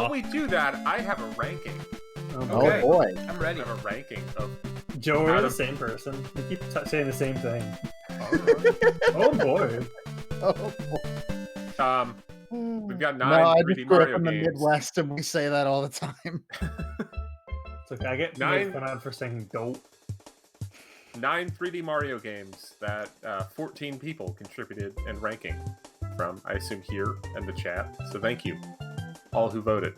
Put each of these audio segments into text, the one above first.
while we do that, I have a ranking. Okay. Oh boy. I'm ready. I have a ranking of. Joe, we're the same person. We keep saying the same thing. Oh boy. Oh boy. We've got 9 No, I 3D just grew Mario up in the games. Midwest, and we say that all the time. It's okay. I get 9 fun out for saying dope. 9 3D Mario games that 14 people contributed and ranking from, I assume, here and the chat. So thank you, all who voted.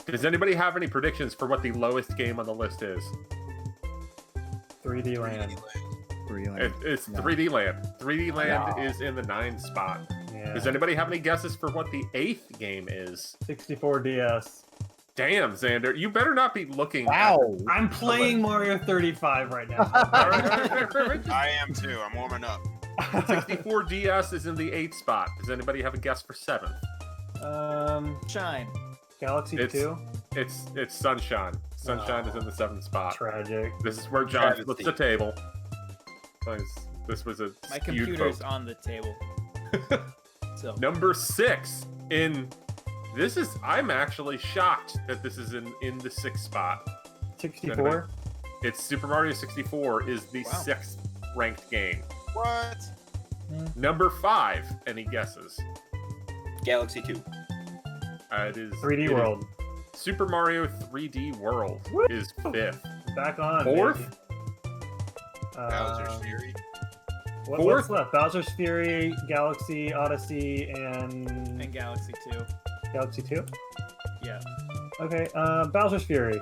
Does anybody have any predictions for what the lowest game on the list is? 3D Land. It's 3D Land. 3D Land is in the 9 spot. Yeah. Does anybody have any guesses for what the 8th game is? 64 DS. Damn, Xander, you better not be looking. Wow. I'm playing Mario 35 right now. All right. I am too. I'm warming up. 64 DS is in the 8th spot. Does anybody have a guess for 7th? Shine. Galaxy 2. It's Sunshine. Sunshine is in the 7th spot. Tragic. This is where John Travesty. flips the table. This was a My skewed computer's vote. on the table. So Number 6 in. This is. I'm actually shocked that this is in the 6th spot. 64. It's Super Mario 64 is the 6th ranked game. What? Number 5. Any guesses? Galaxy 2. It is 3D World. Super Mario 3D World Woo! is 5th. Back on. 4th? baby. Bowser's Fury. What's left? Bowser's Fury, Galaxy, Odyssey, and Galaxy 2. Galaxy 2? Yeah. Okay, Bowser's Fury.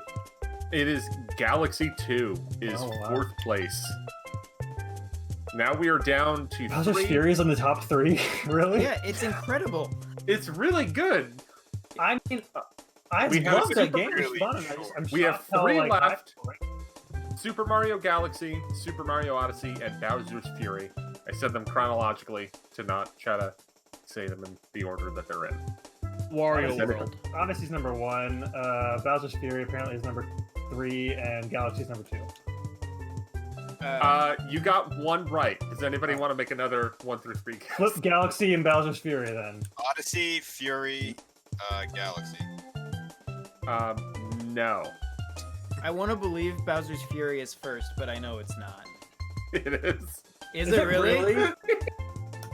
It is Galaxy 2 is Oh, wow. 4th place. Now we are down to Bowser's 3. Fury is in the top 3? Really? Yeah, it's incredible. It's really good. I mean, I We have love that Super game. It's Really fun. short. I'm We have shocked how, 3 like, left. Super Mario Galaxy, Super Mario Odyssey, and Bowser's Fury. I said them chronologically to not try to say them in the order that they're in. Wario Odyssey- World. Odyssey's number 1. Bowser's Fury apparently is number 3, and Galaxy's number 2. You got 1 right. Does anybody want to make another 1 through 3 guess? Flip Galaxy and Bowser's Fury then. Odyssey, Fury, Galaxy. No. I want to believe Bowser's Fury is first, but I know it's not. It is. Is it really?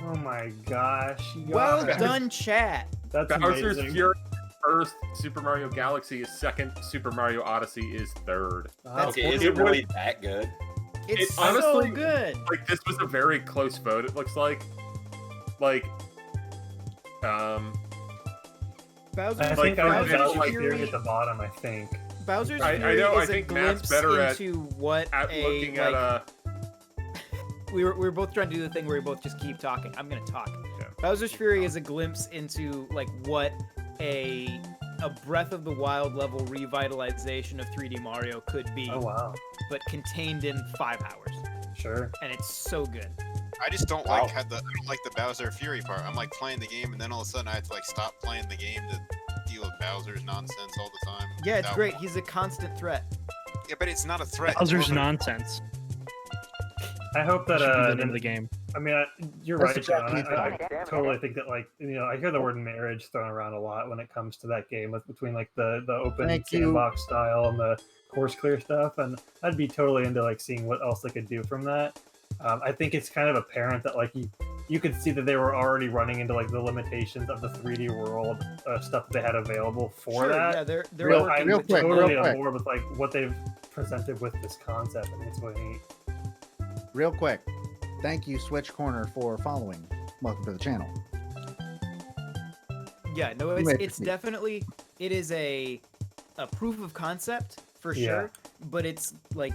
Oh my gosh. you Well guys. done, chat. That's Bowser's amazing. Fury is 1st, Super Mario Galaxy is 2nd, Super Mario Odyssey is 3rd. Wow. Okay, is it really that good? It's It honestly- so good. Like, this was a very close vote, it looks like. Bowser's, I Like, think I would Bowser's have Bowser's Fury- Fury at the bottom, I think. Bowser's I Fury know, I is a think Matt's glimpse better at- into what At a looking like, at a... we were both trying to do the thing where we both just keep talking. I'm gonna talk. Yeah. Bowser's Fury is a glimpse into like what a Breath of the Wild level revitalization of 3D Mario could be, Oh wow. but contained in 5 hours, Sure. and it's so good. I just don't Wow. like I don't like the Bowser Fury part. I'm like playing the game, and then all of a sudden I have to like stop playing the game to deal with Bowser's nonsense all the time. Yeah, it's Without- great. He's a constant threat. Yeah, but it's not a threat. it's Bowser's more of a- nonsense. I hope that Should be the name of the game. I mean, you're That's right, a John. Japanese I totally think that, like, you know, I hear the word marriage thrown around a lot when it comes to that game, between like the open Thank you. sandbox style and the course clear stuff, and I'd be totally into like seeing what else they could do from that. I think it's kind of apparent that like you could see that they were already running into like the limitations of the 3D world stuff that they had available for Sure, that. yeah, they're Real- working I'm real with quick, it. totally real on quick. board with like what they've presented with this concept. I think it's really neat. Real quick, thank you, Switch Corner, for following. Welcome to the channel. Yeah, no, Make it's me- definitely it is a proof of concept for Yeah. sure, but it's like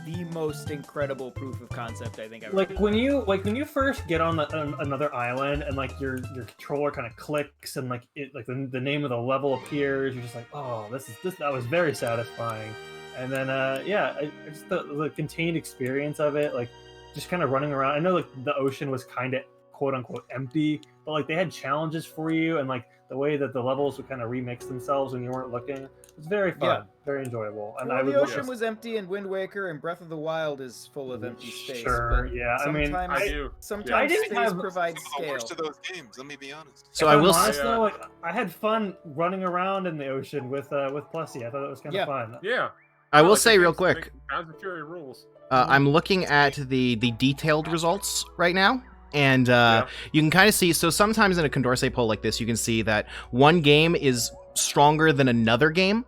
the most incredible proof of concept I think I've Like when you first get on another island and like your controller kind of clicks and like it like the name of the level appears, you're just like, oh, that was very satisfying. And then I just the contained experience of it, like just kind of running around. I know like the ocean was kind of quote unquote empty, but like they had challenges for you, and like the way that the levels would kind of remix themselves when you weren't looking. It was very fun, Yeah. very enjoyable. And Well, I would the love ocean to- was empty, and Wind Waker and Breath of the Wild is full of empty space. Sure, but yeah, I mean, sometimes, I do. sometimes didn't space have- provides The scale. worst of those games. Let me be honest. So If I I'm will. honest, say- though, like I had fun running around in the ocean with Plessy. I thought it was kind of Yeah. fun. Yeah. I will like the say real games quick. make Bounds of Fury rules. I'm looking at the detailed results right now, and Yeah. you can kind of see. So sometimes in a Condorcet poll like this, you can see that one game is stronger than another game,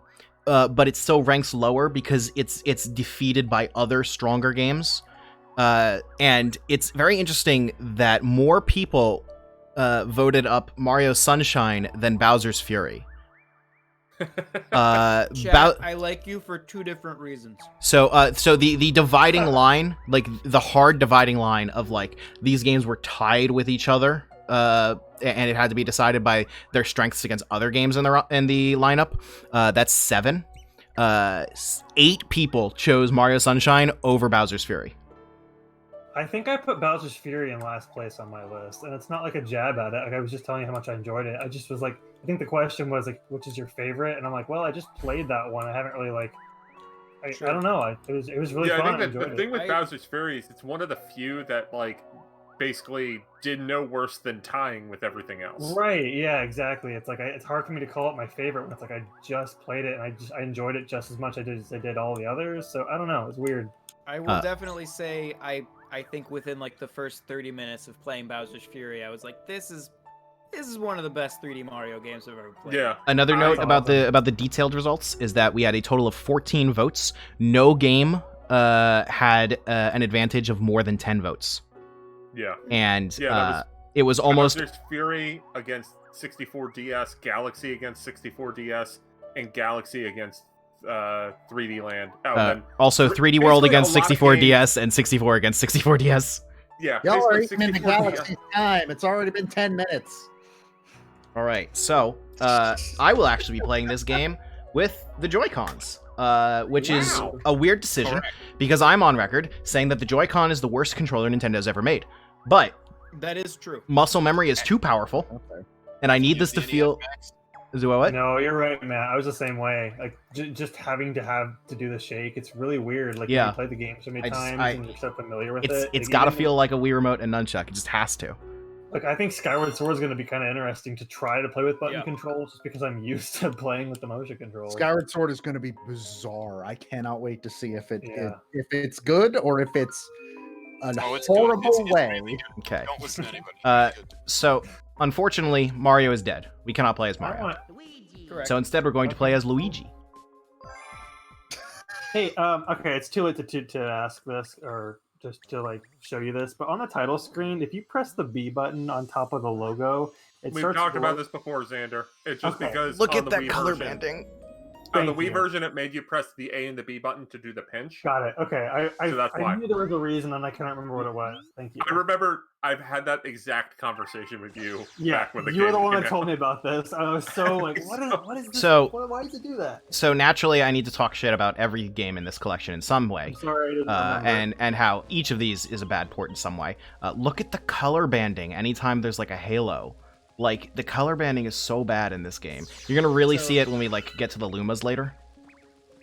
but it still ranks lower because it's defeated by other stronger games. And it's very interesting that more people voted up Mario Sunshine than Bowser's Fury. Chat, I like you for 2 different reasons. So the dividing line, like the hard dividing line of like these games were tied with each other, and it had to be decided by their strengths against other games in the lineup. That's 7. 8 people chose Mario Sunshine over Bowser's Fury. I think I put Bowser's Fury in last place on my list, and it's not like a jab at it. Like I was just telling you how much I enjoyed it. I just was like, I think the question was like, which is your favorite? And I'm like, well, I just played that one. I haven't really like, I don't know. It was really Yeah, fun. I think that the enjoyed thing it. with Bowser's Fury is it's one of the few that like basically did no worse than tying with everything else. Right? Yeah, exactly. It's like it's hard for me to call it my favorite when it's like I just played it and I enjoyed it just as much as I did all the others. So I don't know. It's weird. I will definitely say I think within like the first 30 minutes of playing Bowser's Fury, I was like, this is one of the best 3D Mario games I've ever played. Yeah. Another note That's about awesome. the detailed results is that we had a total of 14 votes. No game had an advantage of more than 10 votes, Yeah. and Yeah, that was- it was almost Bowser's Fury against 64DS, Galaxy against 64DS, and Galaxy against 3D Land. Oh, then also 3D World basically a against lot of 64DS and 64 against 64DS. yeah. Y'all are basically eating into 64DS. Galaxy's time. It's already been 10 minutes. All right, so I will actually be playing this game with the Joy-Cons, which is Wow. a weird decision Correct. because I'm on record saying that the Joy-Con is the worst controller Nintendo's ever made. But That is true. muscle memory is too powerful, Okay. and I need Use this to the feel. NES Max. Is what? No, you're right, Matt. I was the same way. Like just having to do the shake, it's really weird. Like Yeah. when you play the game so many I just- times I- and you're so familiar with It's it. it's like, got to even- feel like a Wii remote and nunchuck. It just has to. Like I think Skyward Sword is going to be kind of interesting to try to play with button Yeah. controls, just because I'm used to playing with the motion controls. Skyward Sword is going to be bizarre. I cannot wait to see if Yeah. if it's good or if it's a Oh, it's good. horrible It's way. really good. Okay. Don't listen to anybody. Uh, It's good. So unfortunately, Mario is dead. We cannot play as I don't Mario. want- Correct. So instead, we're going to play as Luigi. Hey, okay, it's too late to ask this or just to like show you this, but on the title screen, if you press the B button on top of the logo, it We've starts. talked about glow- this before, Xander. It's just Okay. because Look on at the that Wii color version, banding. On the Thank Wii you. version, it made you press the A and the B button to do the pinch. Got it. Okay, So that's I why. knew there was a reason, and I cannot remember what it was. Thank you. I remember I've had that exact conversation with you Yeah, back when the you were game the one came that out. told me about this. I was so like, what is this? So- why does it do that? So naturally, I need to talk shit about every game in this collection in some way. I'm sorry, I didn't remember. And how each of these is a bad port in some way. Look at the color banding. Anytime there's like a halo, like the color banding is so bad in this game. You're gonna really So- see it when we like get to the Lumas later.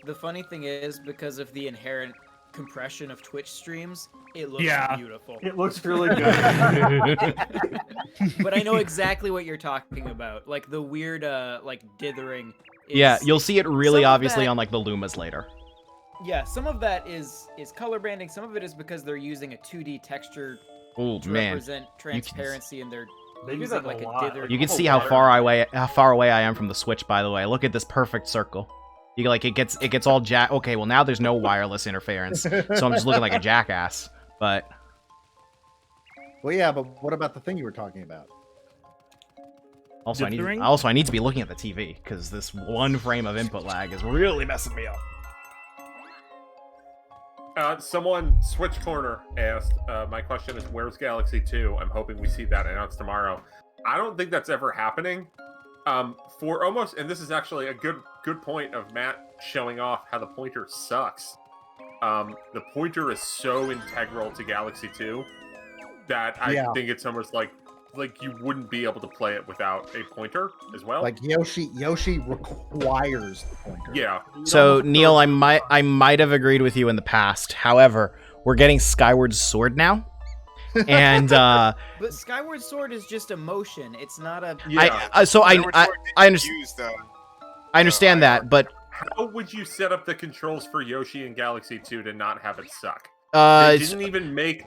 The funny thing is, because of the inherent compression of Twitch streams, it looks Yeah. beautiful. It looks really good. But I know exactly what you're talking about. Like the weird like dithering. Is, Yeah, you'll see it really some of obviously that- on like the Lumas later. Yeah, some of that is color banding. Some of it is because they're using a 2D texture Oh to man, represent transparency, and they're They do using that a like a lot. dither. you can Oh, see how wow. far away I am from the Switch. By the way, look at this perfect circle. You like it gets all jack. Okay, well now there's no wireless interference, so I'm just looking like a jackass. But Well, yeah, but what about the thing you were talking about? also Dithering? I need to be looking at the TV because this one frame of input lag is really messing me up. Someone, Switch Corner, asked, my question is, where's Galaxy 2? I'm hoping we see that announced tomorrow. I don't think that's ever happening. For almost, and this is actually a good point of Matt showing off how the pointer sucks. The pointer is so integral to Galaxy 2 that I Yeah. think it's almost like like you wouldn't be able to play it without a pointer as well. Like Yoshi requires the pointer. Yeah. So Neil, I might have agreed with you in the past. However, we're getting Skyward Sword now, and But Skyward Sword is just a motion. It's not a. Yeah. I understand. Use the, I understand that, but How would you set up the controls for Yoshi in Galaxy 2 to not have it suck? uh, They didn't even make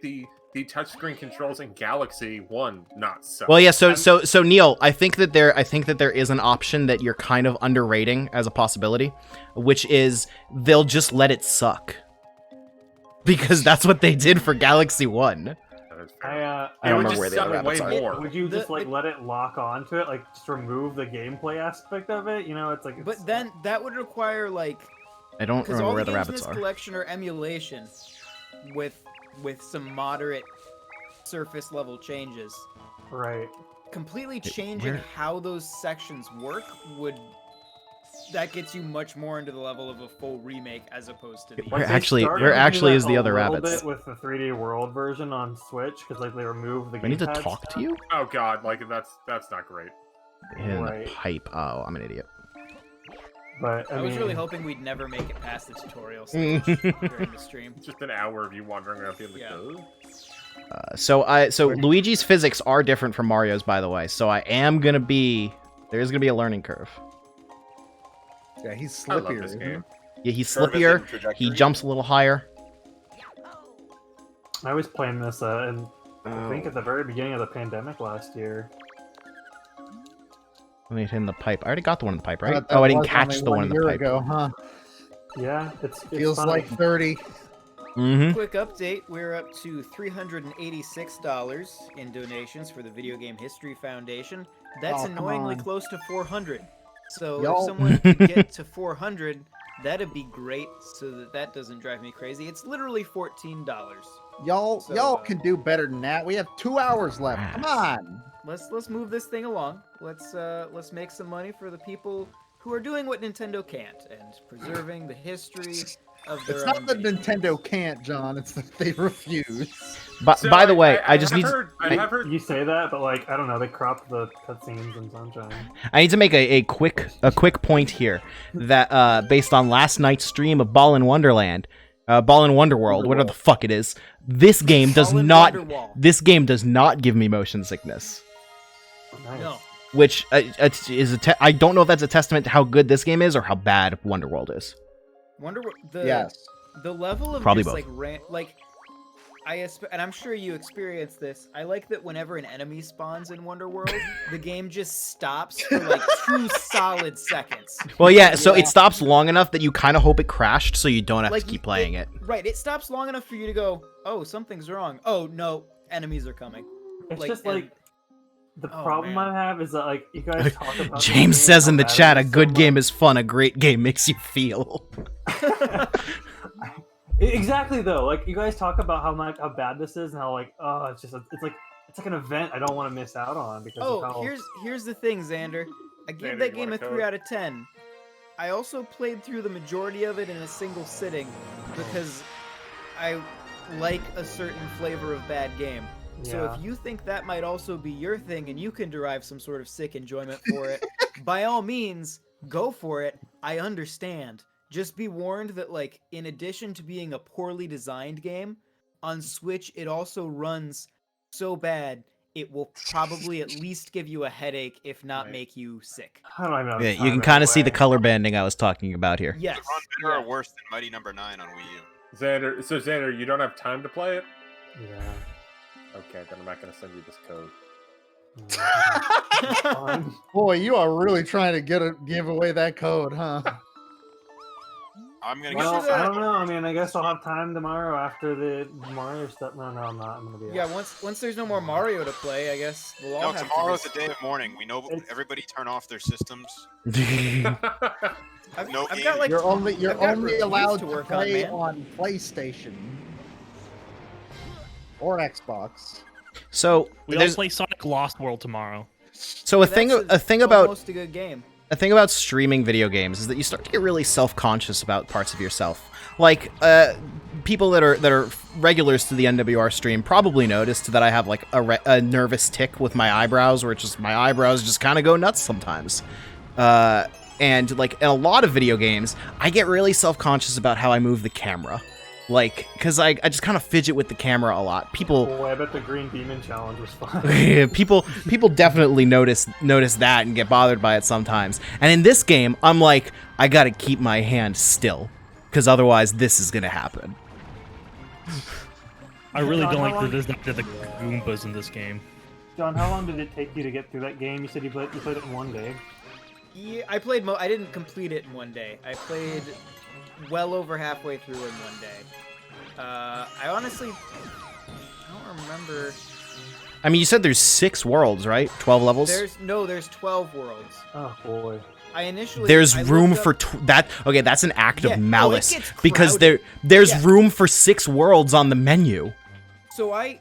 the touchscreen controls in Galaxy 1 not suck. well, yeah. So Neil, I think that there is an option that you're kind of underrating as a possibility, which is they'll just let it suck, because that's what they did for Galaxy 1. That is fair. I It don't would remember just where the suck other rabbits way are. more. Would you just The- like let it lock onto it, like just remove the gameplay aspect of it? You know, it's like. It's, But then that would require like, I don't because remember all where the the games in rabbits this are. collection are emulation, with some moderate surface level changes. right. Completely changing where- how those sections work that gets you much more into the level of a full remake as opposed to these. Where They actually- started where to do actually that is the a other little rabbits? bit with the 3D World version on Switch, because like they removed the. I need to gamepad talk to you Oh god, like that's not great. in Right. the pipe. Oh, I'm an idiot. But I was mean, really hoping we'd never make it past the tutorial stage during the stream. It's just an hour of you wandering around being like, Yeah. So Luigi's physics are different from Mario's, by the way. So there is gonna be a learning curve. Yeah, he's I love slippier. this isn't game. Yeah, he's Curve is in slippier. He trajectory. jumps a little higher. I was playing this, and I Oh. think at the very beginning of the pandemic last year. Let me hit in the pipe. I already got the one in the pipe, But right? that Oh, I didn't was catch only the one in the year pipe. ago, huh? Yeah, it's Feels funny. like 30. Mm-hmm. Quick update, we're up to $386 in donations for the Video Game History Foundation. That's Oh, come annoyingly on. close to 400. So Y'all- if someone could get to 400, that'd be great so that doesn't drive me crazy. It's literally $14. Y'all So, can do better than that. We have 2 hours left. Come on. Let's move this thing along. Let's make some money for the people who are doing what Nintendo can't and preserving the history of their It's own not that video. Nintendo can't, John. It's that they refuse. But So by the way, I just have need to, heard, I have heard You say that, but like I don't know, they cropped the cutscenes in Sunshine. I need to make a quick point here that based on last night's stream of Ball in Wonderland, Ball in Wonderworld, whatever the fuck it is, this game does Fallen not Wonderwall. this game does not give me motion sickness. Nice. No. Which is I don't know if that's a testament to how good this game is or how bad Wonderworld is. Yes. The level of Probably just both. like and I'm sure you experienced this. I like that whenever an enemy spawns in Wonderworld, the game just stops for like 2 solid seconds. Well, yeah, so Yeah. it stops long enough that you kind of hope it crashed, so you don't have Like to keep playing it. Right, it stops long enough for you to go, "Oh, something's wrong. Oh, no, enemies are coming." It's Like, just and- like the Oh, problem man. I have is that like you guys talk about James the game, says how in the bad it chat, a is so good game much. is fun, a great game makes you feel. Exactly though. Like you guys talk about how bad this is and how like it's like an event I don't want to miss out on because of Oh, how here's the thing, Xander. I gave Xander, that you game a want a 3 code? out of 10. I also played through the majority of it in a single sitting because I like a certain flavor of bad game. So Yeah. if you think that might also be your thing and you can derive some sort of sick enjoyment for it, by all means, go for it. I understand. Just be warned that like in addition to being a poorly designed game, on Switch it also runs so bad it will probably at least give you a headache, if not Right. make you sick. I don't even know. Yeah, you can kind of see the color banding I was talking about here. Yes. The run better yeah. or worse than Mighty Number 9 on Wii U. Xander, you don't have time to play it? Yeah. Okay, then I'm not gonna send you this code. Fun. Boy, you are really trying to give away that code, huh? I'm gonna Well, get I don't know. I mean, I guess I'll have time tomorrow after the Mario stuff. No, I'm not. I'm gonna be. Yeah, once there's no more Mario to play, I guess we'll all No, have tomorrow's to the day of mourning. We know It's- everybody turn off their systems. I've, no I've game. got like You're only I've got reviews allowed to to work on, play man. on PlayStation or Xbox. So We all there's play Sonic Lost World tomorrow. so a thing about almost a good game. a thing about streaming video games is that you start to get really self-conscious about parts of yourself. Like, people that are regulars to the NWR stream probably noticed that I have like a nervous tick with my eyebrows, where it's just my eyebrows just kind of go nuts sometimes. And like in a lot of video games, I get really self-conscious about how I move the camera. Like, because I just kind of fidget with the camera a lot. People... Boy, I bet the Green Demon Challenge was fun. people definitely notice that and get bothered by it sometimes. And in this game, I'm like, I gotta keep my hand still, because otherwise this is gonna happen. I really don't like the design of the Goombas in this game. John, how long did it take you to get through that game? You said you played it in one day. Yeah, I played. I didn't complete it in one day. I played well over halfway through in one day. I honestly don't remember. I mean, you said there's 6 worlds, right? 12 levels? There's 12 worlds. Oh boy. There's room for that. Okay, that's an act of malice, it gets because crowded. there's room for 6 worlds on the menu. So I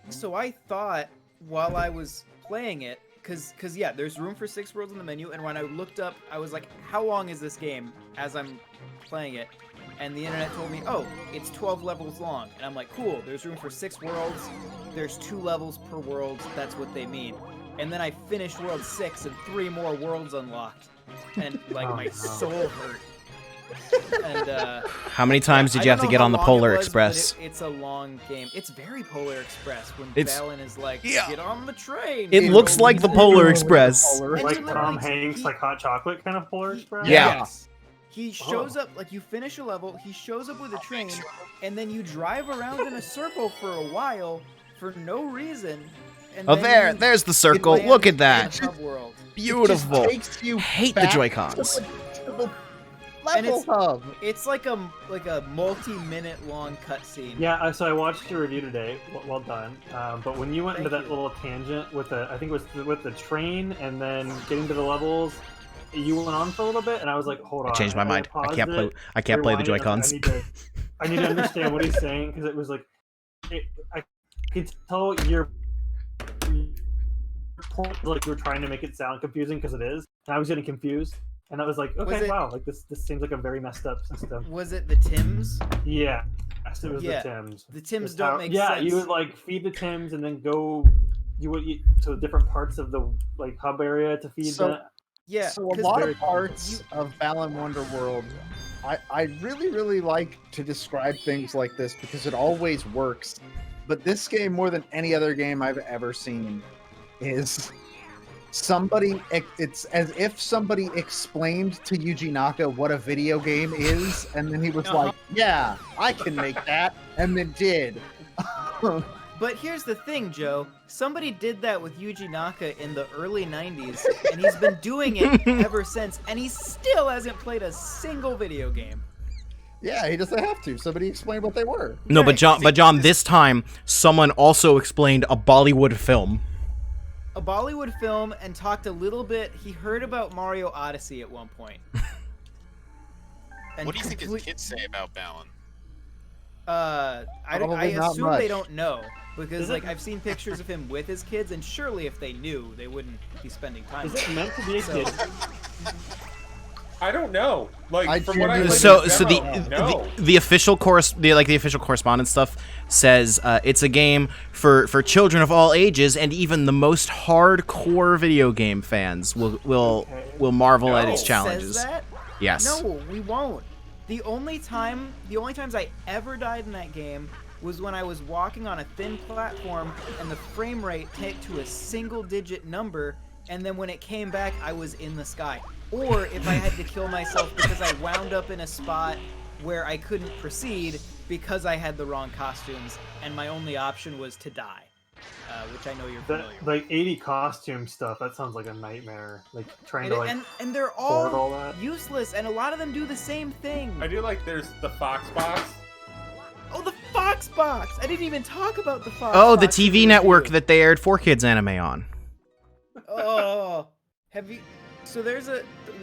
thought while I was playing it, because yeah, there's room for 6 worlds on the menu, and when I looked up, I was like, how long is this game as I'm playing it? And the internet told me, oh, it's 12 levels long. And I'm like, cool, there's room for 6 worlds, there's 2 levels per world, that's what they mean. And then I finished world 6 and 3 more worlds unlocked. And like my soul hurt. And how many times did you have to get on the Polar Express? It's a long game. It's very Polar Express when It's- Balin is like, get on the train. It looks like the Polar Express. Like Tom Hanks, like Hot Chocolate kind of Polar Express? Yeah. Yes. He shows up, like you finish a level, he shows up with a train, and then you drive around in a circle for a while for no reason. And Oh, then there's the circle. land Look at in that. a hub world. Beautiful. It just takes you Hate the back Joy-Cons. to the And level it's- hub. It's like a multi-minute long cutscene. Yeah, so I watched your review today. Well done. But when you went into that little tangent with I think it was with the train and then getting to the levels, you went on for a little bit, and I was like, hold on. I changed my mind. I paused can't play. it, I can't play the rewind it, and I Joy-Cons. was like, I need to understand what he's saying, because it was like, I could tell your point, like you were trying to make it sound confusing, because it is, and I was getting confused, and I was like, okay, wow, like this seems like a very messed up system. Was it the Tims? Yeah, it was Yeah, the Tims. The Tims It's don't how- make yeah, sense. you would like feed the Tims and then go. You would to different parts of the like hub area to feed So- them. Yeah. So a 'cause lot there- of parts of Balan Wonderworld, I really like to describe things like this because it always works. But this game, more than any other game I've ever seen, is it's as if somebody explained to Yuji Naka what a video game is, and then he was like, yeah, I can make that, and then did. But here's the thing, Joe. Somebody did that with Yuji Naka in the early 90s, and he's been doing it ever since, and he still hasn't played a single video game. Yeah, he doesn't have to. Somebody explained what they were. No, but Right. John, this time someone also explained a Bollywood film. A Bollywood film, and talked a little bit. He heard about Mario Odyssey at one point. And What do you think his complete- kids say about Balin? I Probably not assume much. they don't know. Because, Is it- like, I've seen pictures of him with his kids, and surely if they knew, they wouldn't be spending time Is with it him. meant to be a So- kid? I don't know. Like I from what I genuinely- played in So demo, no. the official the official correspondence stuff says it's a game for children of all ages, and even the most hardcore video game fans will marvel at No. its It says challenges. Says that? Yes. No, we won't. The only times I ever died in that game was when I was walking on a thin platform and the frame rate tanked to a single-digit number, and then when it came back, I was in the sky. Or if I had to kill myself because I wound up in a spot where I couldn't proceed because I had the wrong costumes, and my only option was to die, which I know you're That familiar with. like 80 costume stuff. That sounds like a nightmare. Like trying to like And they're hoard all all that. useless, and a lot of them do the same thing. I do like there's the Fox box. Oh, the Fox Box! I didn't even talk about the Fox Oh, the Box in TV review. network that they aired 4Kids anime on. Oh, have you? So there's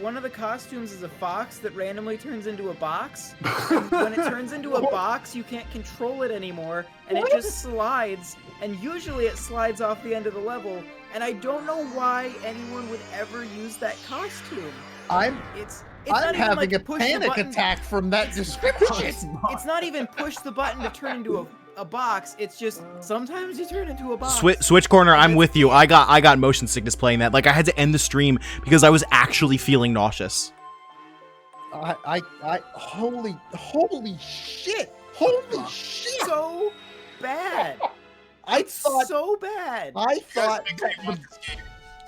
one of the costumes is a fox that randomly turns into a box. And when it turns into a box, you can't control it anymore, and it just slides. And usually it slides off the end of the level, and I don't know why anyone would ever use that costume. It's I'm not even having like a push the panic button. attack from that description. It's not even push the button to turn into a box. It's just sometimes you turn into a box. Switch corner, I'm That's with you. it. I got motion sickness playing that. Like I had to end the stream because I was actually feeling nauseous. Holy shit! Holy shit! So bad. I It's thought so bad. I thought Make that sure you watch this game.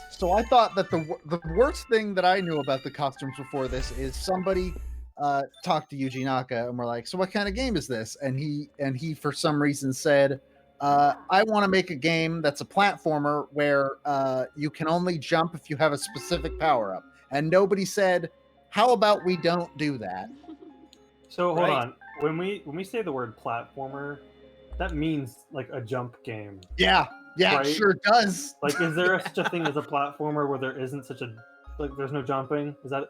So I thought that the worst thing that I knew about the costumes before this is somebody talked to Yuji Naka and we're like, so what kind of game is this? And he for some reason said, I want to make a game that's a platformer where you can only jump if you have a specific power up. And nobody said, how about we don't do that? So hold Right. on. When we say the word platformer, that means like a jump game. Yeah, Right? it sure does. Like, is there such a thing as a platformer where there isn't such a like? There's no jumping. Is that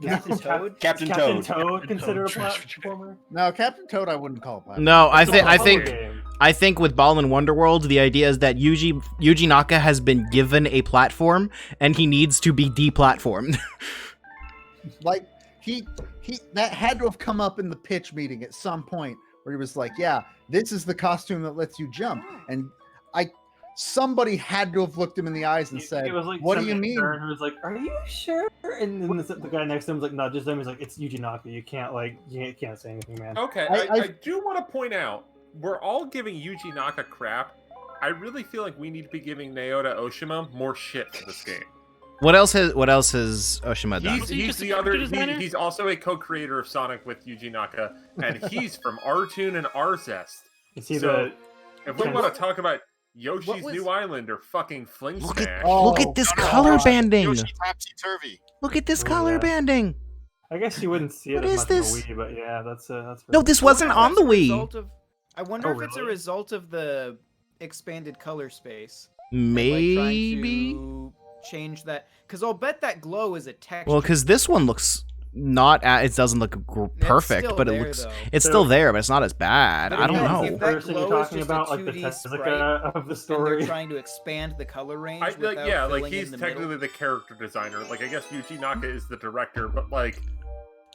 Captain Toad? Captain Captain Toad. Toad considered a platformer? No, Captain Toad, I wouldn't call it platformer. No, I It's a think puzzle game. I think with Balan Wonderworld, the idea is that Yuji Naka has been given a platform and he needs to be deplatformed. Like he that had to have come up in the pitch meeting at some point where he was like, yeah, this is the costume that lets you jump. And somebody had to have looked him in the eyes and said, It was like what do some you mean? intern who was like, "Are you sure?" And then the guy next to him was like, "No, just him." He's like, "It's Yuji Naka. You can't say anything, man." Okay, I do want to point out, we're all giving Yuji Naka crap. I really feel like we need to be giving Naota Oshima more shit for this game. What else has Oshima done? He's he just the a other. character designer? He's also a co-creator of Sonic with Yuji Naka, and he's from R-Tune and R-Zest. You see So, if we Yes. want to talk about Yoshi's What was- New Island or fucking Fling Look Smash, at Oh, look at this No, no, color Yoshi- banding. Yoshi topsy-turvy. Look at this Oh, color yeah. banding. I guess you wouldn't see it What as is much this? on the Wii, but yeah, that's No, this I wasn't wonder if on the that's a Wii. result of- I wonder Oh, if it's a really? result of the expanded color space. Maybe. Like trying to change that, because I'll bet that glow is a texture. Well, because this one looks not. It doesn't look It's perfect, still but it there, looks. though. It's So- still there, but it's not as bad. But I don't again, know. if that Person you're glow is talking just a about, like the 2D Tezuka sprite, of the and they're story. trying to expand the color range like, without yeah, like filling he's in the technically middle. the character designer. Like I guess Yuji Naka is the director, but like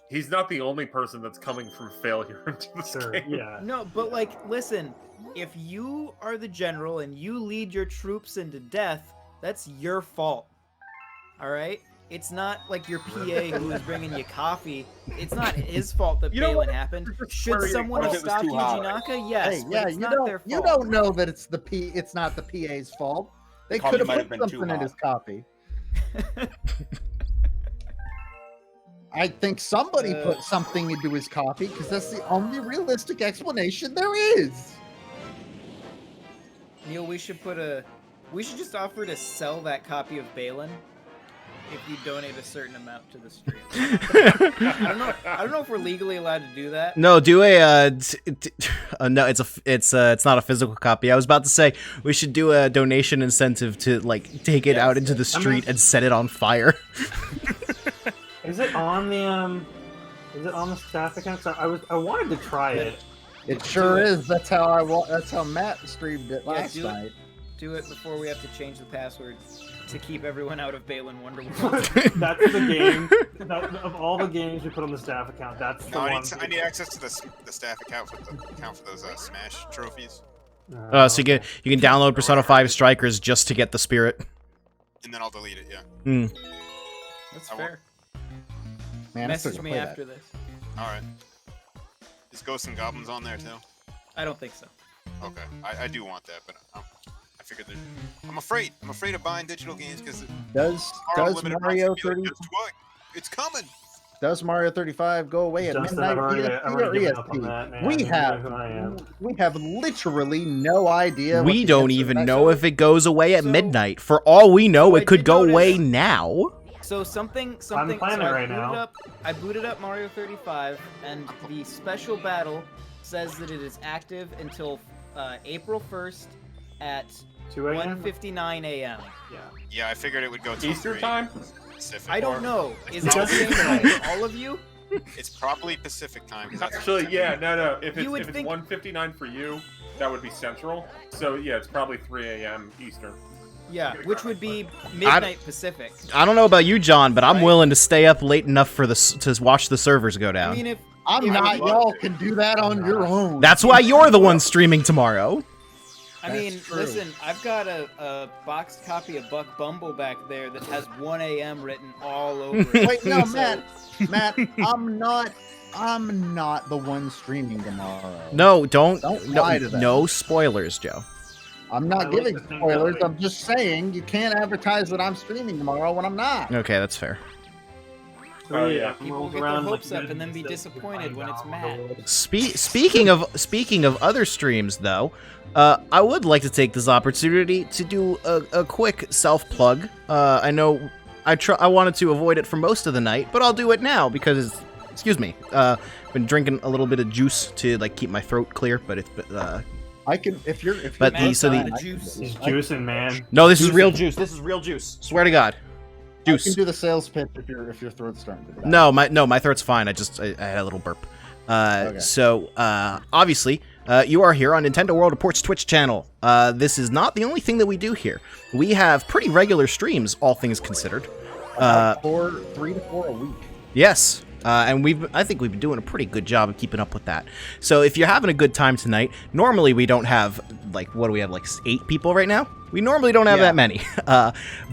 he's not the only person that's coming from failure into this Sure, game. yeah. No, but like, listen, if you are the general and you lead your troops into death, that's your fault. All right? It's not like your PA who is bringing you coffee. It's not his fault that You know Balin what? happened. Just Should worry someone what have if it was stopped too hot? Yuji Naka? Yes, Hey, but yeah, it's you not their don't fault. you don't know that it's not the PA's fault. They Coffee could have might put have been too something in hot. his coffee. I think somebody put something into his coffee because that's the only realistic explanation there is. Neil, we should just offer to sell that copy of Balin if you donate a certain amount to the stream. I don't know if we're legally allowed to do that. No, do a no. It's not a physical copy. I was about to say we should do a donation incentive to like take it out into the street and set it on fire. Is it on the staff account? 'Cause I wanted to try it. It sure is. That's how Matt streamed it Yeah, last do it. night. Do it before we have to change the password to keep everyone out of Balin Wonderworld. That's the game of all the games we put on the staff account. That's the No, one. I need access to the staff account for those Smash trophies, So you can download Persona 5 Strikers just to get the spirit. and then I'll delete it. Yeah. That's I fair. Man, I still Message gotta me play that. after this. All right. Is Ghosts and Goblins on there too? I don't think so. Okay, I do want that, but I figured that I'm afraid of buying digital games because Does Mario 30 It's coming. does Mario 35 go away at Justin, midnight I've already EST or given up on EST? that, man. We You know have who I am. we have literally no idea. what We the don't answer to even that know is. if it goes away at So- midnight. For all we know, so I it could did go notice- away now. So something. planning so it right now. I booted up Mario 35, and the special battle says that it is active until April 1st at 2 a.m. 1:59 a.m. Yeah. Yeah, I figured it would go till Eastern 3 time? Pacific. I don't or- know. Is It's it the probably same time for all of you? It's probably Pacific time. 'Cause that's Actually, yeah, no. If You would it's think- 1:59 for you, that would be Central. So yeah, it's probably 3 a.m. Eastern. Yeah, which would be midnight Pacific. I don't know about you, John, but I'm willing to stay up late enough for to watch the servers go down. I mean, if I'm not. Y'all can do that on your own. That's why you're the one streaming tomorrow. I mean, That's true. listen, I've got a boxed copy of Buck Bumble back there that has 1 a.m. written all over it. Wait, no, So- Matt, I'm not the one streaming tomorrow. No, don't lie to them. no spoilers, Joe. I'm I not like giving to think spoilers. that, like- I'm just saying you can't advertise that I'm streaming tomorrow when I'm not. Okay, that's fair. Oh, yeah. People get their hopes up and then be disappointed when it's Matt. Speaking of other streams, though, I would like to take this opportunity to do a quick self plug. I know I wanted to avoid it for most of the night, but I'll do it now because, excuse me, been drinking a little bit of juice to like keep my throat clear, but it's I can if you're But Matt's so the- got the juice. He's juicing, man. no, this is real juice. This is real juice. Swear to God, I can juice. do the sales pitch if your throat's starting to die. No, my throat's fine. I had a little burp. Okay. So obviously, you are here on Nintendo World Report's Twitch channel. This is not the only thing that we do here. We have pretty regular streams, all things considered. About 3 to 4 a week. Yes. And I think we've been doing a pretty good job of keeping up with that. So if you're having a good time tonight, normally we don't have like, what do we have, like 8 people right now? We normally don't have Yeah. that many.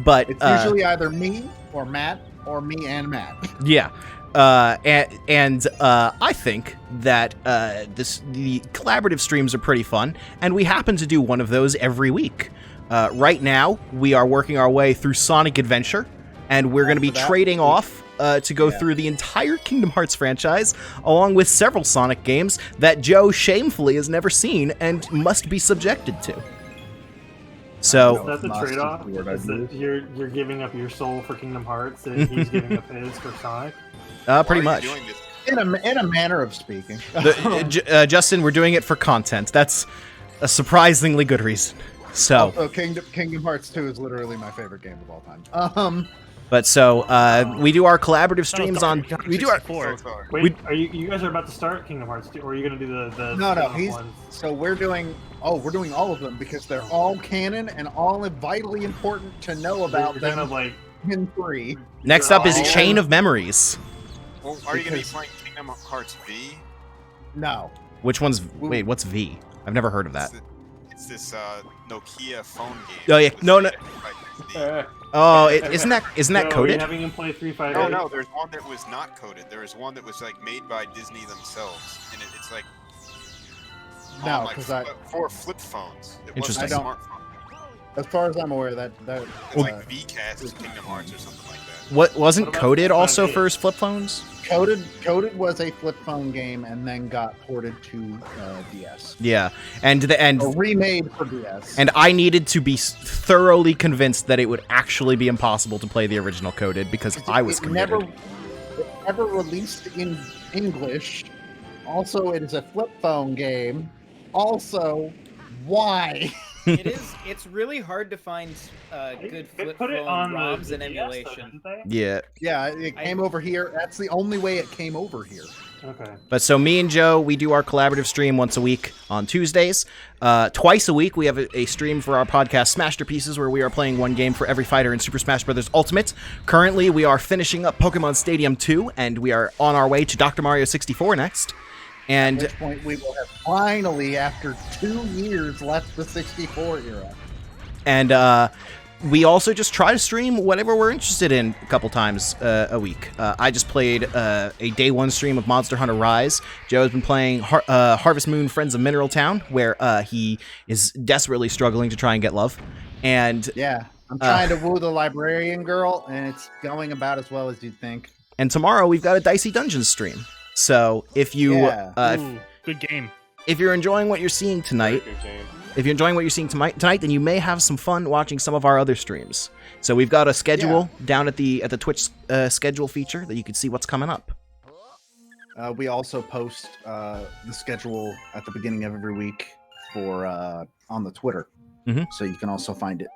But It's usually either me or Matt or me and Matt. yeah. And I think that the collaborative streams are pretty fun, and we happen to do one of those every week. Right now, we are working our way through Sonic Adventure, and we're going to be For that, trading off to go Yeah. through the entire Kingdom Hearts franchise, along with several Sonic games that Joe shamefully has never seen and must be subjected to. So, That's a Master trade-off. Sword, I Is that believe. you're giving up your soul for Kingdom Hearts, and he's giving up his for Sonic. pretty Why are much. you doing this? In a manner of speaking. Justin, we're doing it for content. That's a surprisingly good reason. So. Also, Kingdom Hearts 2 is literally my favorite game of all time. But so we do our collaborative streams on. We do our. So sorry. Wait, are you guys are about to start Kingdom Hearts 2, or are you gonna do the No, spin-off he's ones? so we're doing all of them because they're all canon and all vitally important to know about You're them gonna like in 3. Next up is Oh. Chain of Memories. Well, are you going to be Because- playing Kingdom Hearts V? No. Which one's? Wait, what's V? I've never heard of that. It's this Nokia phone game. Oh, yeah. with No, no. Street Eh, Oh, isn't that so are you coded? having him play Street Fighter? No, no, there's one that was not coded. There was one that was like made by Disney themselves, and it's like No, on, like, 'cause I- for flip phones. It Interesting. wasn't a I don't- smartphone. As far as I'm aware, that It's like VCast Kingdom Hearts or something like that. What wasn't What about coded Flip also Phone for eight? flip phones? coded was a flip phone game and then got ported to DS. Yeah, and Or remade for DS. and I needed to be thoroughly convinced that it would actually be impossible to play the original coded because I was it never, committed. it never released in English. Also, it is a flip phone game. Also, why? It's really hard to find They- good they flip put it phone on ROMs the and DS, though, emulation. didn't they? Yeah. Yeah, it came over here. That's the only way it came over here. Okay. But so me and Joe, we do our collaborative stream once a week on Tuesdays. Twice a week, we have a stream for our podcast Smasterpieces, where we are playing one game for every fighter in Super Smash Bros. Ultimate. Currently, we are finishing up Pokemon Stadium 2, and we are on our way to Dr. Mario 64 next. At And which point we will have finally, after 2 years, left the 64 era. And we also just try to stream whatever we're interested in a couple times a week. I just played a day one stream of Monster Hunter Rise. Joe's been playing Harvest Moon Friends of Mineral Town, where he is desperately struggling to try and get love. And Yeah, I'm trying to woo the librarian girl, and it's going about as well as you'd think. tomorrow we've got a Dicey Dungeons stream. So if you Yeah. Ooh, good game. if you're enjoying what you're seeing tonight, good game. if you're enjoying what you're seeing tonight, then you may have some fun watching some of our other streams. So we've got a schedule down at the Twitch schedule feature that you can see what's coming up. We also post the schedule at the beginning of every week for on the Twitter, Mhm. so you can also find it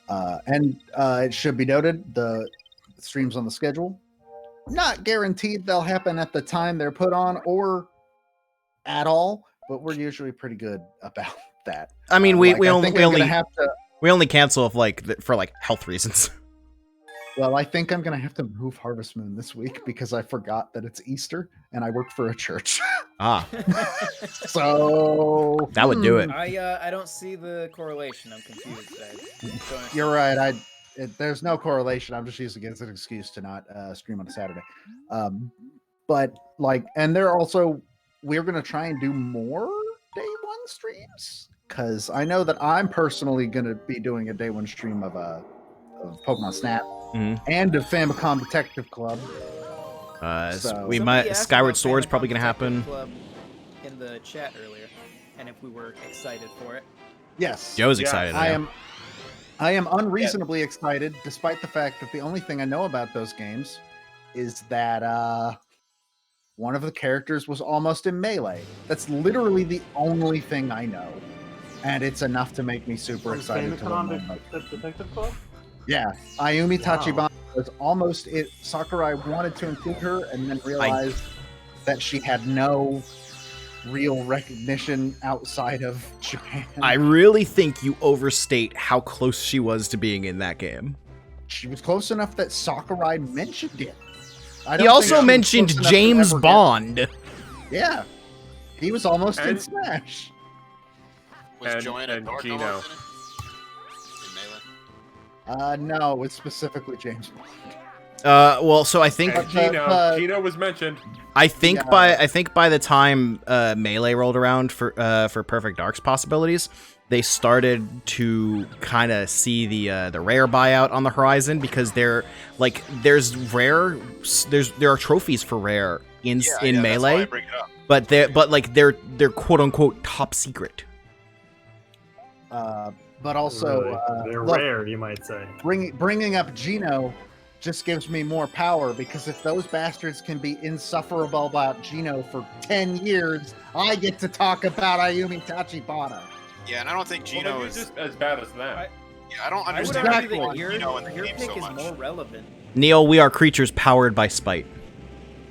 there. And it should be noted the streams on the schedule not guaranteed they'll happen at the time they're put on or at all, but we're usually pretty good about that. I mean, we I only think I'm gonna have to. We only cancel if for health reasons. Well, I think I'm gonna have to move Harvest Moon this week because I forgot that it's Easter and I work for a church. Ah, So that would do it. I don't see the correlation. I'm confused. I don't understand. You're right. There's no correlation. I'm just using it as an excuse to not stream on a Saturday. But and we're gonna try and do more day one streams because I know that I'm personally gonna be doing a day one stream of Pokemon Snap and of Famicom Detective Club. So we Somebody might asked Skyward about Sword's Famicom probably gonna Detective happen. Club in the chat earlier, and if we were excited for it. Yes, Joe's Yeah, excited. I am unreasonably excited, despite the fact that the only thing I know about those games is that one of the characters was almost in Melee. That's literally the only thing I know, and it's enough to make me super From excited to learn more Famicom about Detective Club? Yeah, Ayumi Wow. Tachibana was almost it. Sakurai wanted to include her, and then realized that she had no real recognition outside of Japan. I really think you overstate how close she was to being in that game. She was close enough that Sakurai mentioned it. I He don't think also she was mentioned close enough to James ever get- Bond. Yeah, he was almost in And- Smash. Was And- Joanna and Dark Gino. almost in Melee? No, it's specifically James Bond. Well, so I think And Gino was mentioned. I think Yeah. by the time Melee rolled around for Perfect Dark's possibilities, they started to kind of see the rare buyout on the horizon because there are trophies for rare in That's why I Melee, bring it up. but they're quote unquote top secret. But also, Really? They're look, rare, you might say. bringing up Gino just gives me more power because if those bastards can be insufferable about Gino for 10 years, I get to talk about Ayumi Tachibana. Yeah, and I don't think Gino Well, maybe is. just as bad as that. Yeah, I don't I would understand argue why that your Gino in the game pick so is much. more relevant. Neil, we are creatures powered by spite.